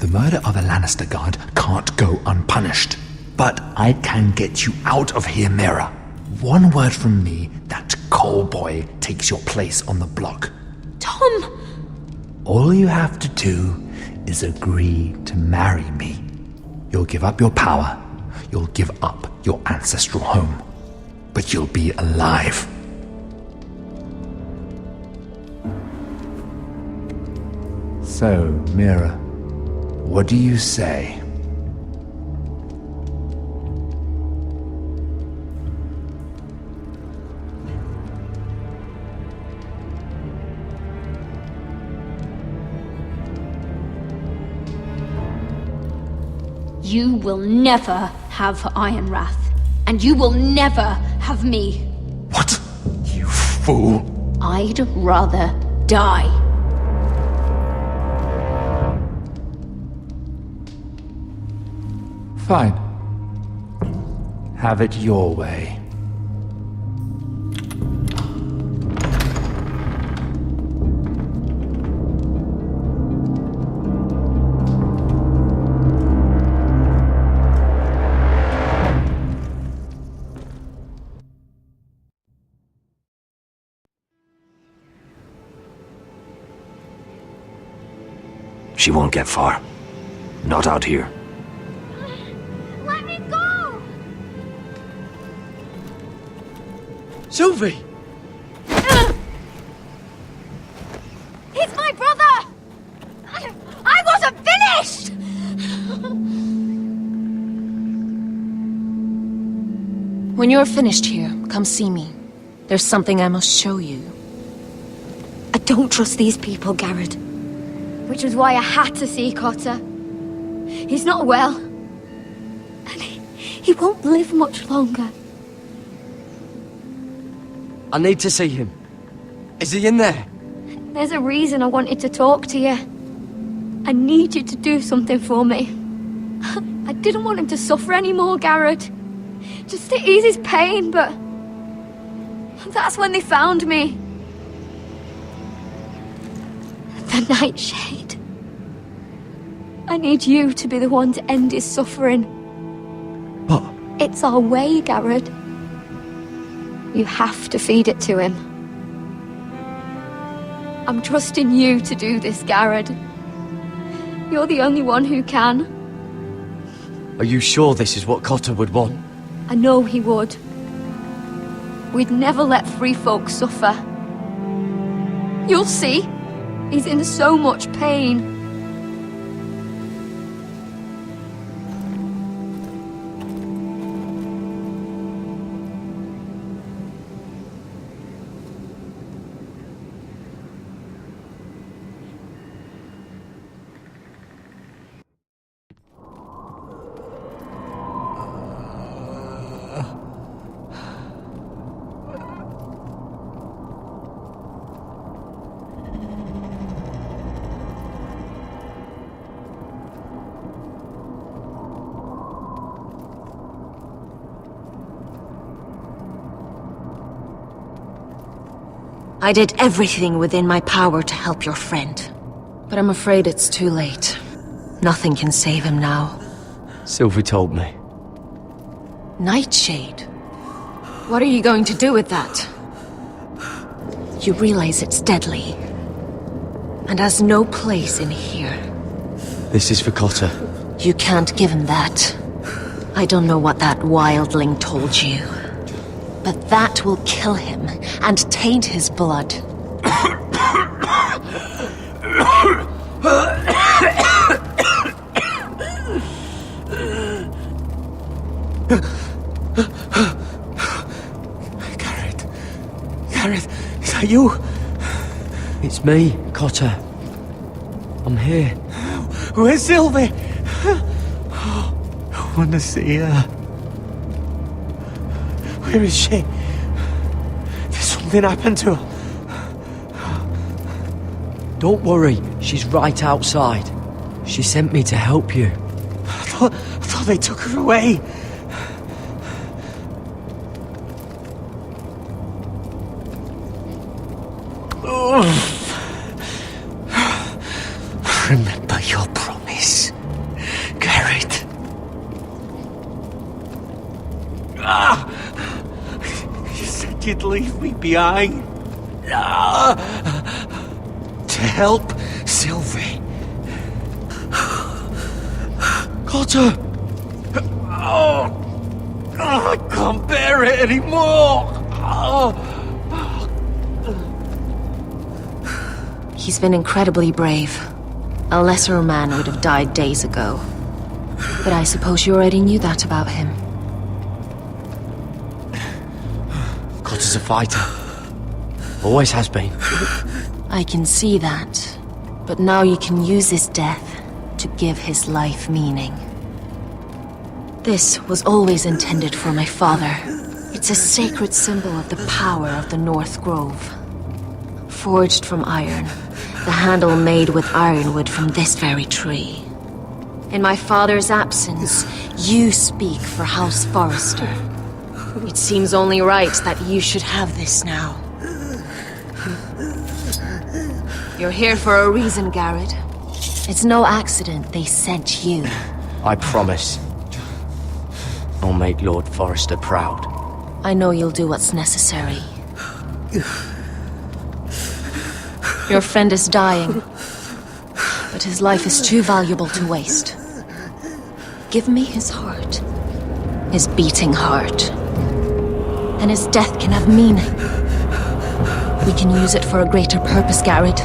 murder of a Lannister guard can't go unpunished. But I can get you out of here, Mira. One word from me, that coal boy takes your place on the block. Tom! All you have to do is agree to marry me. You'll give up your power. You'll give up your ancestral home. But you'll be alive. So, Mira, what do you say? You will never have Ironrath, and you will never have me. What? You fool! I'd rather die. Fine. Have it your way. She won't get far. Not out here. Let me go! Sylvie! He's my brother! I wasn't finished! When you're finished here, come see me. There's something I must show you. I don't trust these people, Garrett. Which was why I had to see Cotter. He's not well. And he won't live much longer. I need to see him. Is he in there? There's a reason I wanted to talk to you. I need you to do something for me. I didn't want him to suffer anymore, Garrett. Just to ease his pain, but... that's when they found me. The Nightshade. I need you to be the one to end his suffering. What? It's our way, Garrett. You have to feed it to him. I'm trusting you to do this, Garrett. You're the only one who can. Are you sure this is what Cotter would want? I know he would. We'd never let free folk suffer. You'll see. He's in so much pain. I did everything within my power to help your friend. But I'm afraid it's too late. Nothing can save him now. Sylvie told me. Nightshade? What are you going to do with that? You realize it's deadly. And has no place in here. This is for Cotter. You can't give him that. I don't know what that wildling told you. But that will kill him and taint his blood. Garrett, is that you? It's me, Cotter. I'm here. Where's Sylvie? I want to see her. Where is she? Did something happen to her? Don't worry, she's right outside. She sent me to help you. I thought they took her away. Remember your promise. you'd leave me behind. To help Sylvie. Cotter! Oh, I can't bear it anymore! He's been incredibly brave. A lesser man would have died days ago. But I suppose you already knew that about him. Cotter's a fighter. Always has been. I can see that. But now you can use his death to give his life meaning. This was always intended for my father. It's a sacred symbol of the power of the North Grove. Forged from iron, the handle made with ironwood from this very tree. In my father's absence, you speak for House Forrester. It seems only right that you should have this now. You're here for a reason, Garrett. It's no accident they sent you. I promise. I'll make Lord Forrester proud. I know you'll do what's necessary. Your friend is dying, but his life is too valuable to waste. Give me his heart. His beating heart. And his death can have meaning. We can use it for a greater purpose, Garrett.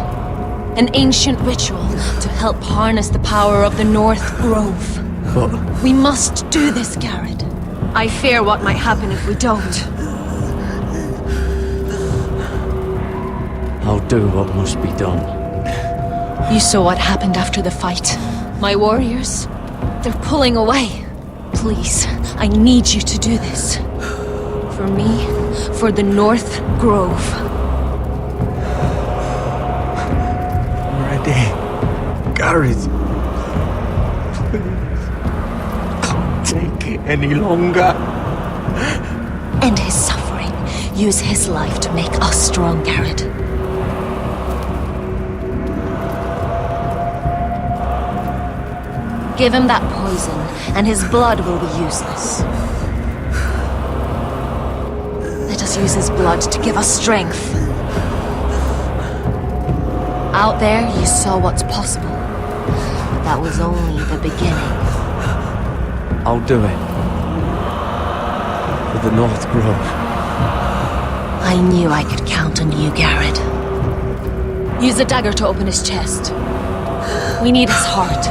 An ancient ritual to help harness the power of the North Grove. But we must do this, Garrett. I fear what might happen if we don't. I'll do what must be done. You saw what happened after the fight. My warriors, they're pulling away. Please, I need you to do this. For me, for the North Grove. Ready. Garrett. Please. Can't take it any longer. End his suffering. Use his life to make us strong, Garrett. Give him that poison, and his blood will be useless. Let us use his blood to give us strength. Out there, you saw what's possible. But that was only the beginning. I'll do it. For the North Grove. I knew I could count on you, Garrett. Use the dagger to open his chest. We need his heart.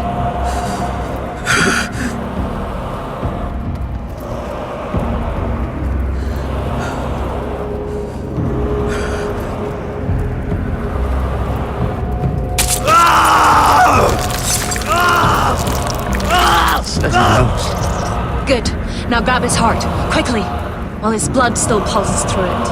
Good. Now grab his heart, quickly, while his blood still pulses through it.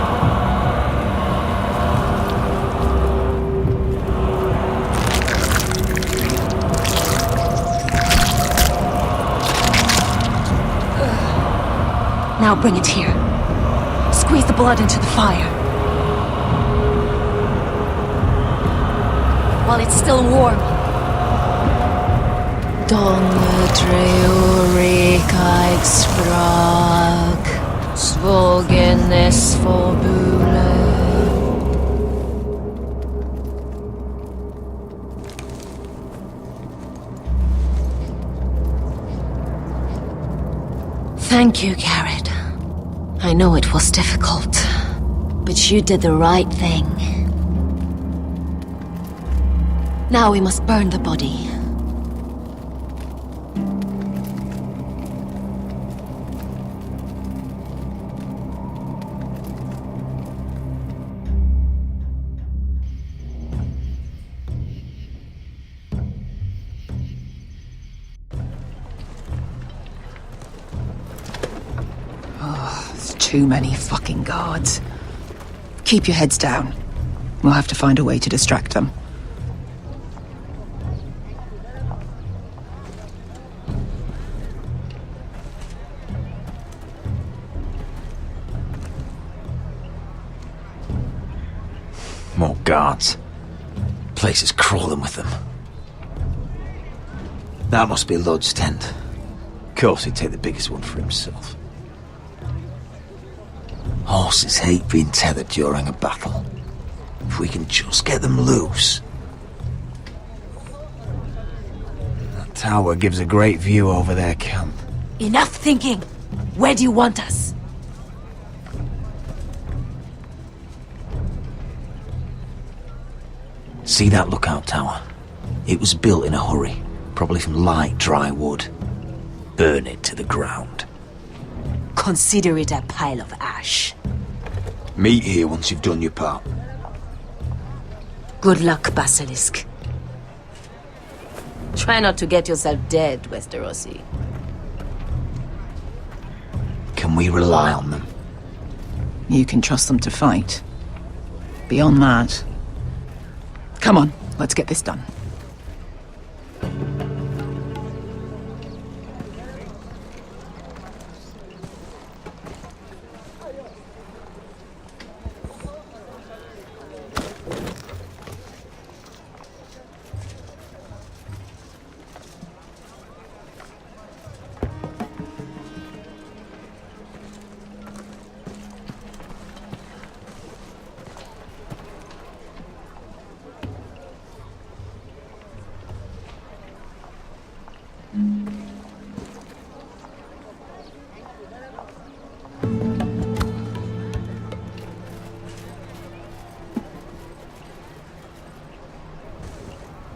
Now bring it here. Squeeze the blood into the fire. While it's still warm. Donne treurikaig sprag, svogenes forbule. Thank you, Garrett. I know it was difficult, but you did the right thing. Now we must burn the body. Too many fucking guards. Keep your heads down. We'll have to find a way to distract them. More guards. Place is crawling with them. That must be Lud's tent. Of course he'd take the biggest one for himself. Horses hate being tethered during a battle. If we can just get them loose. That tower gives a great view over their camp. Enough thinking! Where do you want us? See that lookout tower? It was built in a hurry, probably from light, dry wood. Burn it to the ground. Consider it a pile of ash. Meet here once you've done your part. Good luck, Basilisk. Try not to get yourself dead, Westerosi. Can we rely on them? You can trust them to fight. Beyond that... Come on, let's get this done.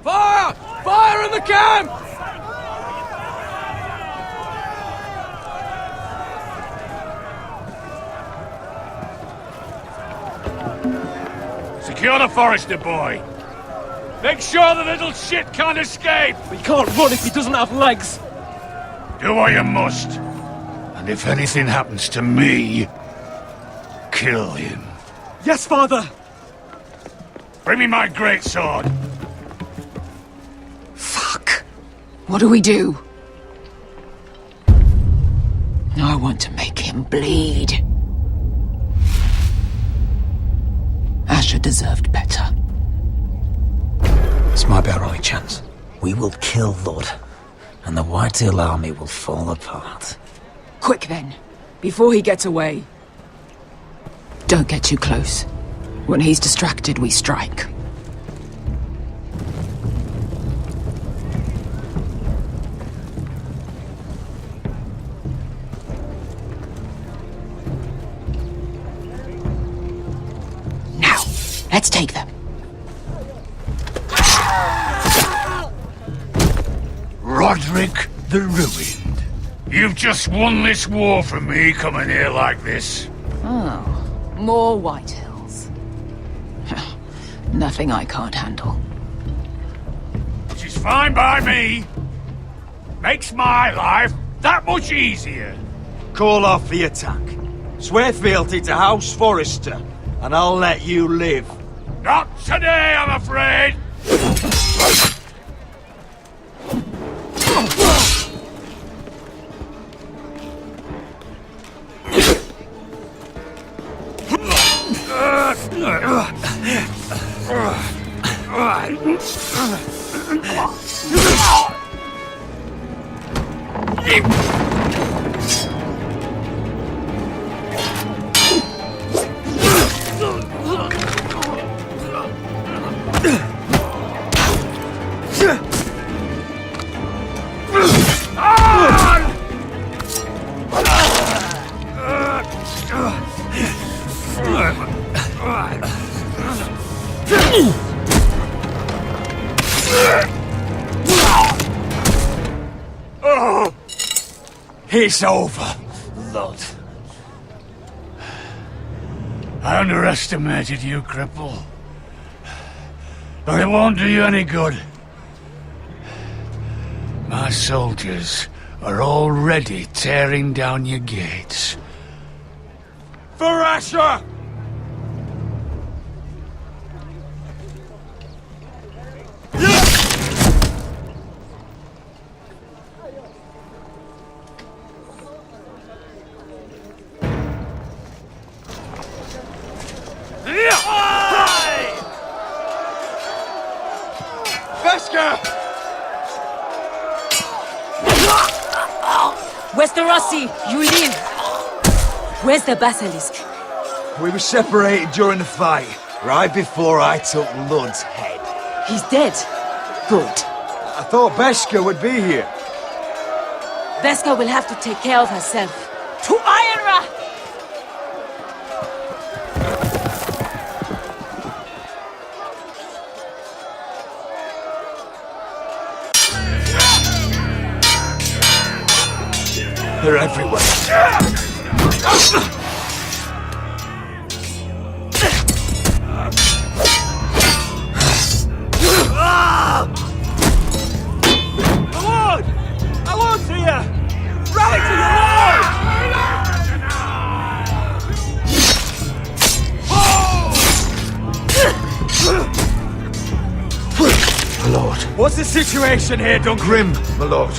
Fire! Fire in the camp! Secure the Forester boy. Make sure the little shit can't escape. He can't run if he doesn't have legs. Do what you must. And if anything happens to me, kill him. Yes, father! Bring me my greatsword. What do we do? I want to make him bleed. Asher deserved better. This might be our only chance. We will kill Lord, and the Whitetail army will fall apart. Quick then, before he gets away. Don't get too close. When he's distracted, we strike. Let's take them. Rodrik the Ruined. You've just won this war from me coming here like this. Oh, more Whitehills. Nothing I can't handle. Which is fine by me. Makes my life that much easier. Call off the attack. Swear fealty to House Forrester, and I'll let you live. Not today, I'm afraid! It's over, Lord. I underestimated you, cripple. But it won't do you any good. My soldiers are already tearing down your gates. For Asher! Westerosi, you live! Where's the basilisk? We were separated during the fight, right before I took Lud's head. He's dead. Good. I thought Beskha would be here. Beskha will have to take care of herself. To Ironra! They're everywhere. Lord! My lord's here! Rally to your lord! My lord. What's the situation here, Duncan? Grim, my lord.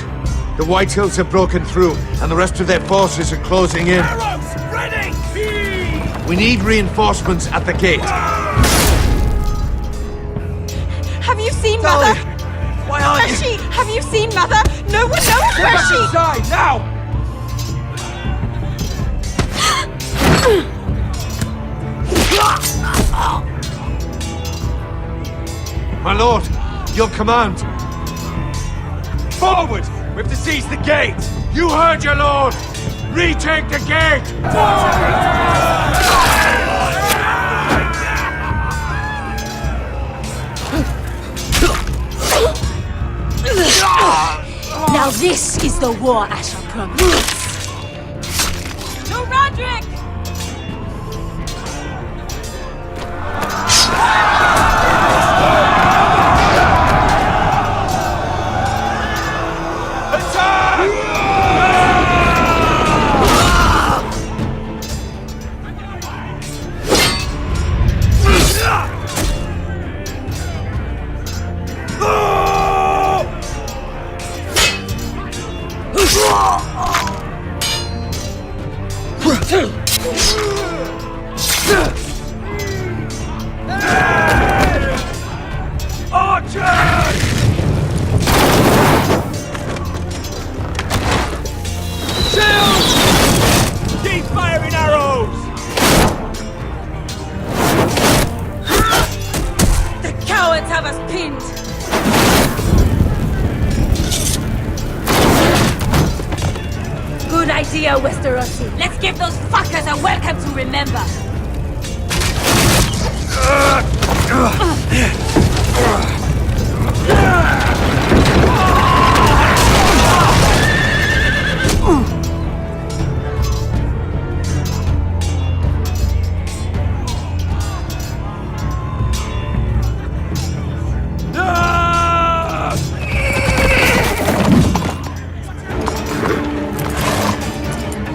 The White Hills have broken through, and the rest of their forces are closing in. Arrows ready! We need reinforcements at the gate. Have you seen Mother? Why aren't Where's she? Have you seen Mother? No one knows Get where back she... inside, now! My lord, your command. Forward! We have to seize the gate! You heard your lord! Retake the gate! Now this is the war Asher promised. No, Roderick! Keep firing arrows! The cowards have us pinned! Good idea, Westerosi. Let's give those fuckers a welcome to remember.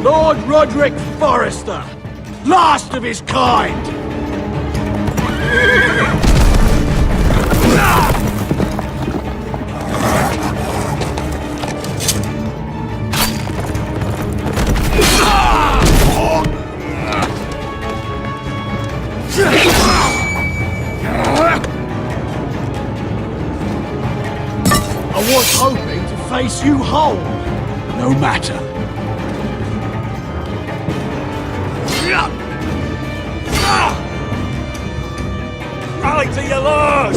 Lord Roderick Forrester, last of his kind! I was hoping to face you whole. No matter. Rally to your lord!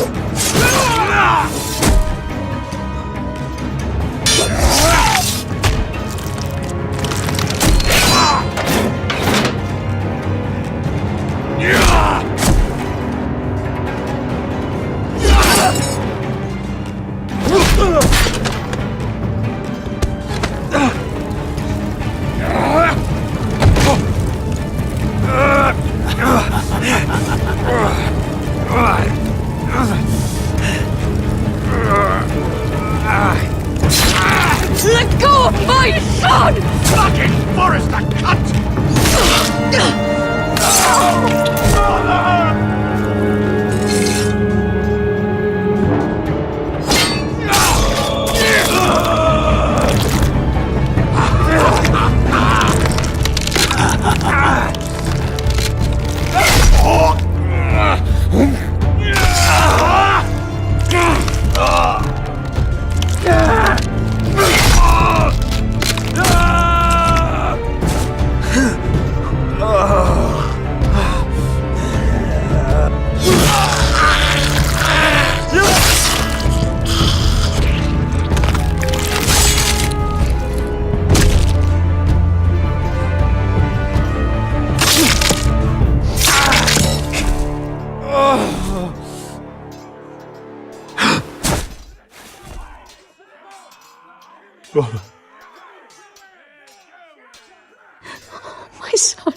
Let go of my son! Fucking Forrester cunt! brother. My son.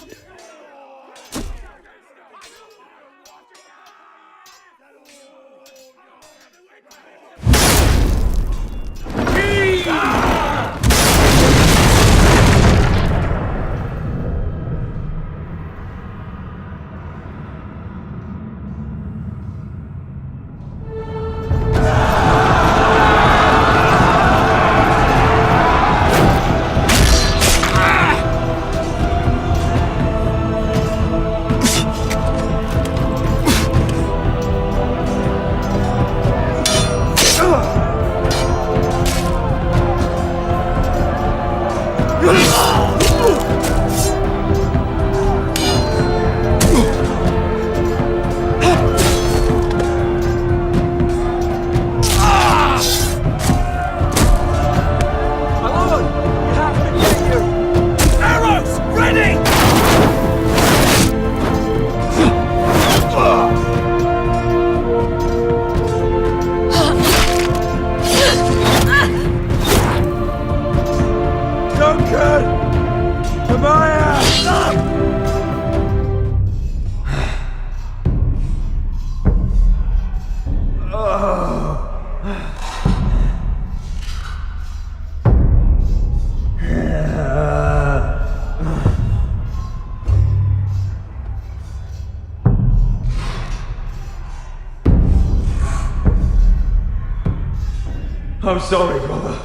I'm sorry, brother.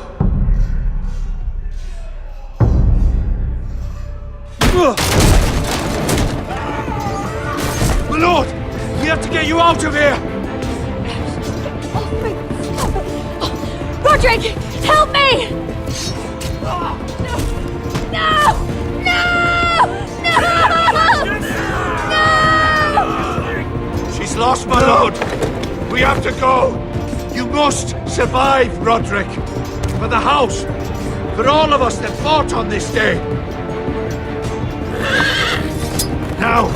My lord! We have to get you out of here! Roderick! Help me! No! No! No! She's lost, my lord! We have to go! You must survive, Roderick! For the house! For all of us that fought on this day! Now!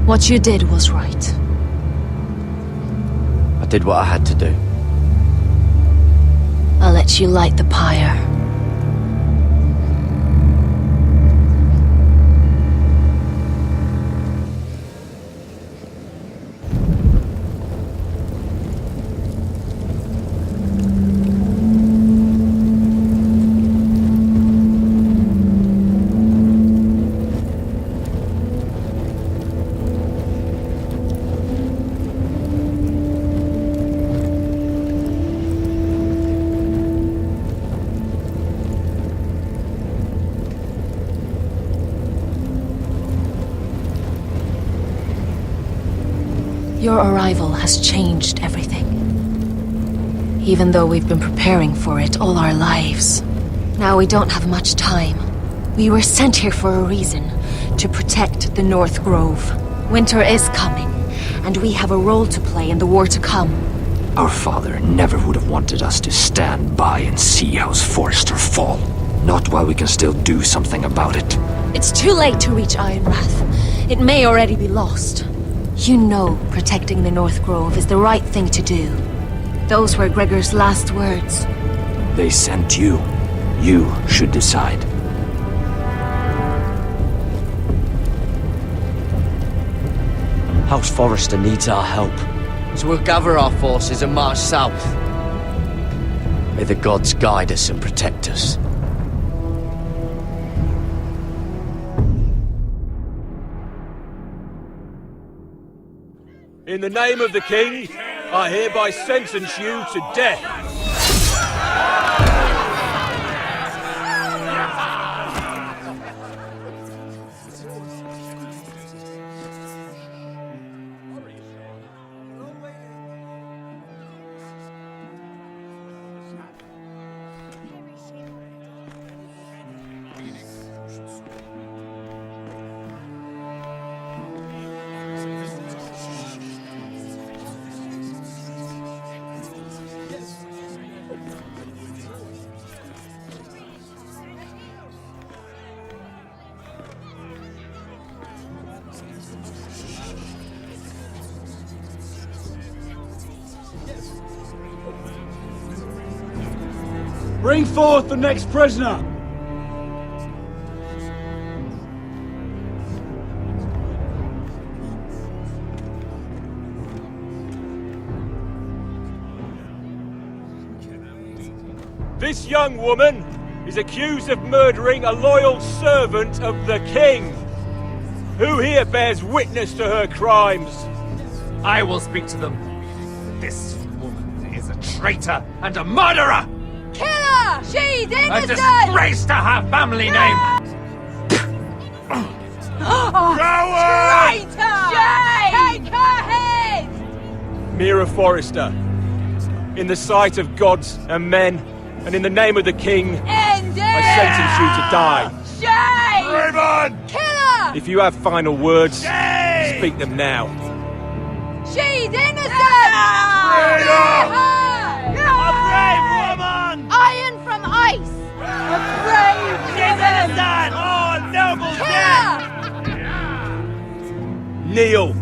What you did was right. I did what I had to do. I'll let you light the pyre. Your arrival has changed everything. Even though we've been preparing for it all our lives. Now we don't have much time. We were sent here for a reason. To protect the North Grove. Winter is coming, and we have a role to play in the war to come. Our father never would have wanted us to stand by and see House Forrester fall. Not while we can still do something about it. It's too late to reach Ironrath. It may already be lost. You know protecting the North Grove is the right thing to do. Those were Gregor's last words. They sent you. You should decide. House Forrester needs our help. So we'll gather our forces and march south. May the gods guide us and protect us. In the name of the king, I hereby sentence you to death. Bring forth the next prisoner! This young woman is accused of murdering a loyal servant of the king. Who here bears witness to her crimes? I will speak to them. This woman is a traitor and a murderer! Kill her! She's A innocent! disgrace to her family name! Traitor! Take her head! Mira Forrester, in the sight of gods and men, and in the name of the king, End it! I sentence you to die. Shame! Raven! Kill her! If you have final words, speak them now. She's innocent! A brave woman! Iron from ice! A brave woman! Oh, noble Kill her! Kneel!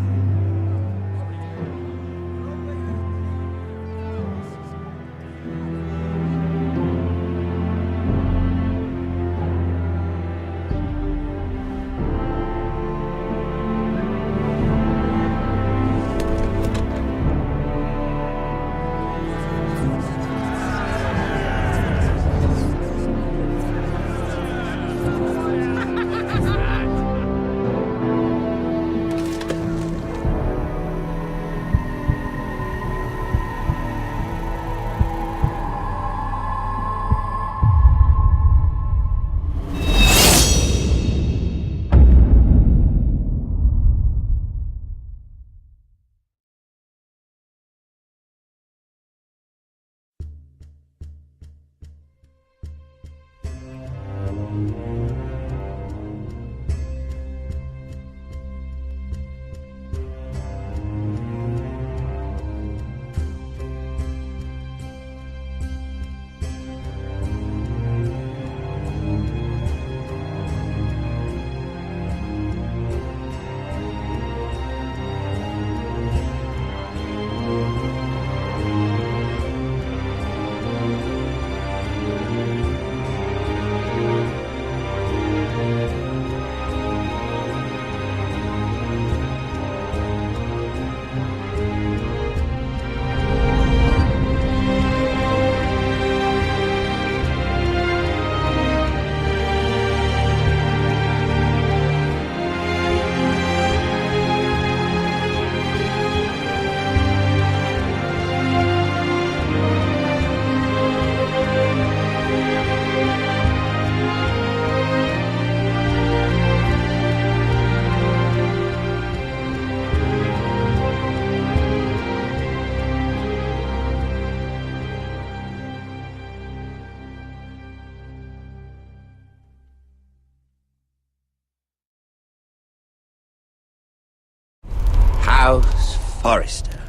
House Forrester.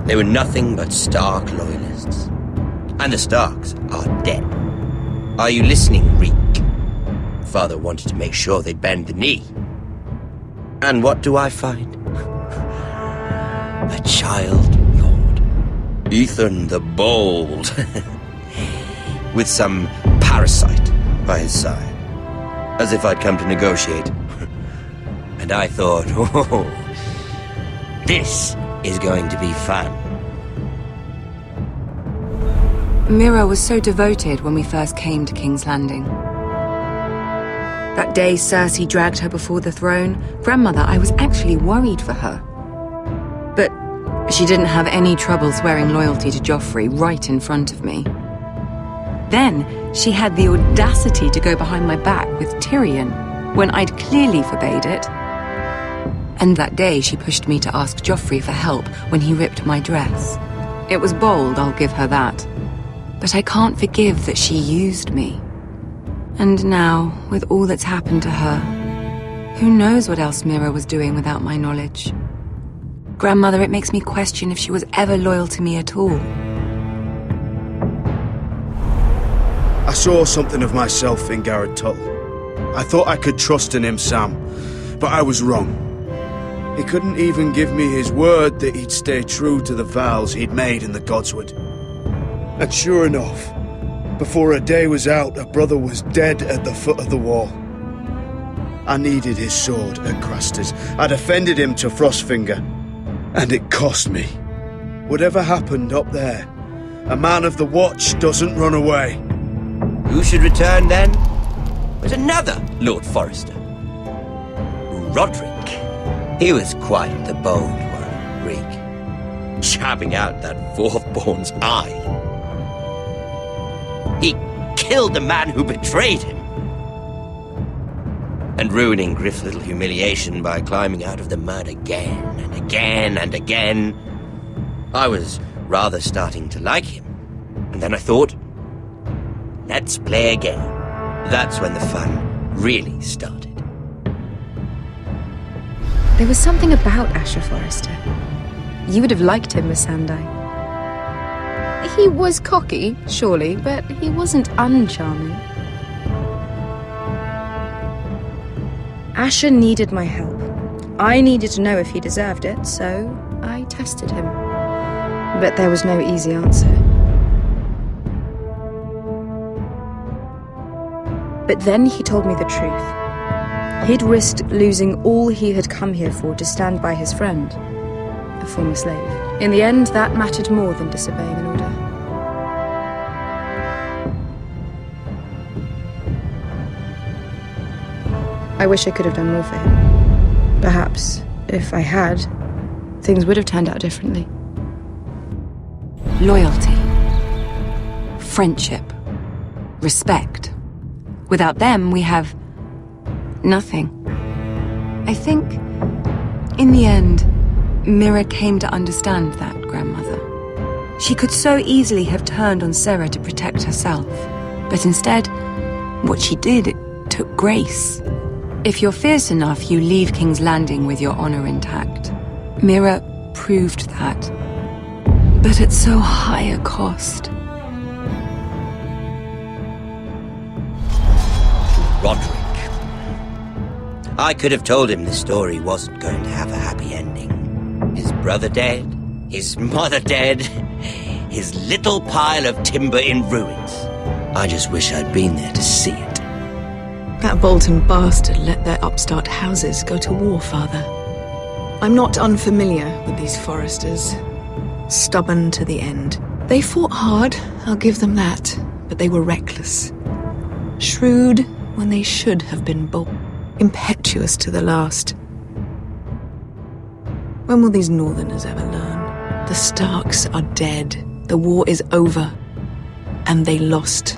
They were nothing but Stark loyalists. And the Starks are dead. Are you listening, Reek? Father wanted to make sure they'd bend the knee. And what do I find? A child lord. Ethan the Bold. With some parasite by his side. As if I'd come to negotiate. And I thought, oh, This is going to be fun. Mira was so devoted when we first came to King's Landing. That day Cersei dragged her before the throne, Grandmother, I was actually worried for her. But she didn't have any trouble swearing loyalty to Joffrey right in front of me. Then she had the audacity to go behind my back with Tyrion when I'd clearly forbade it. And that day she pushed me to ask Joffrey for help when he ripped my dress. It was bold, I'll give her that. But I can't forgive that she used me. And now, with all that's happened to her, who knows what else Mira was doing without my knowledge? Grandmother, it makes me question if she was ever loyal to me at all. I saw something of myself in Garrett Tuttle. I thought I could trust in him, Sam, but I was wrong. He couldn't even give me his word that he'd stay true to the vows he'd made in the Godswood. And sure enough, before a day was out, a brother was dead at the foot of the wall. I needed his sword at Craster's. I defended him to Frostfinger, and it cost me. Whatever happened up there, a man of the Watch doesn't run away. Who should return then? Was another Lord Forrester. Roderick. He was quite the bold one, Reek. Jabbing out that fourth-born's eye. He killed the man who betrayed him. And ruining Griff's little humiliation by climbing out of the mud again and again and again. I was rather starting to like him. And then I thought, let's play again. That's when the fun really started. There was something about Asher Forrester. You would have liked him, Miss Sandai. He was cocky, surely, but he wasn't uncharming. Asher needed my help. I needed to know if he deserved it, so I tested him. But there was no easy answer. But then he told me the truth. He'd risked losing all he had come here for to stand by his friend, a former slave. In the end, that mattered more than disobeying an order. I wish I could have done more for him. Perhaps, if I had, things would have turned out differently. Loyalty. Friendship. Respect. Without them, we have nothing. I think, in the end, Mira came to understand that, Grandmother. She could so easily have turned on Serra to protect herself. But instead, what she did, it took grace. If you're fierce enough, you leave King's Landing with your honor intact. Mira proved that. But at so high a cost. Roderick. I could have told him the story wasn't going to have a happy ending. His brother dead, his mother dead, his little pile of timber in ruins. I just wish I'd been there to see it. That Bolton bastard let their upstart houses go to war, Father. I'm not unfamiliar with these Forresters. Stubborn to the end. They fought hard, I'll give them that, but they were reckless. Shrewd when they should have been bold. Impetuous to the last. When will these Northerners ever learn? The Starks are dead. The war is over. And they lost.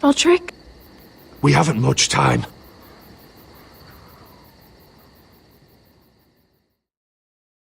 Roderick? We haven't much time.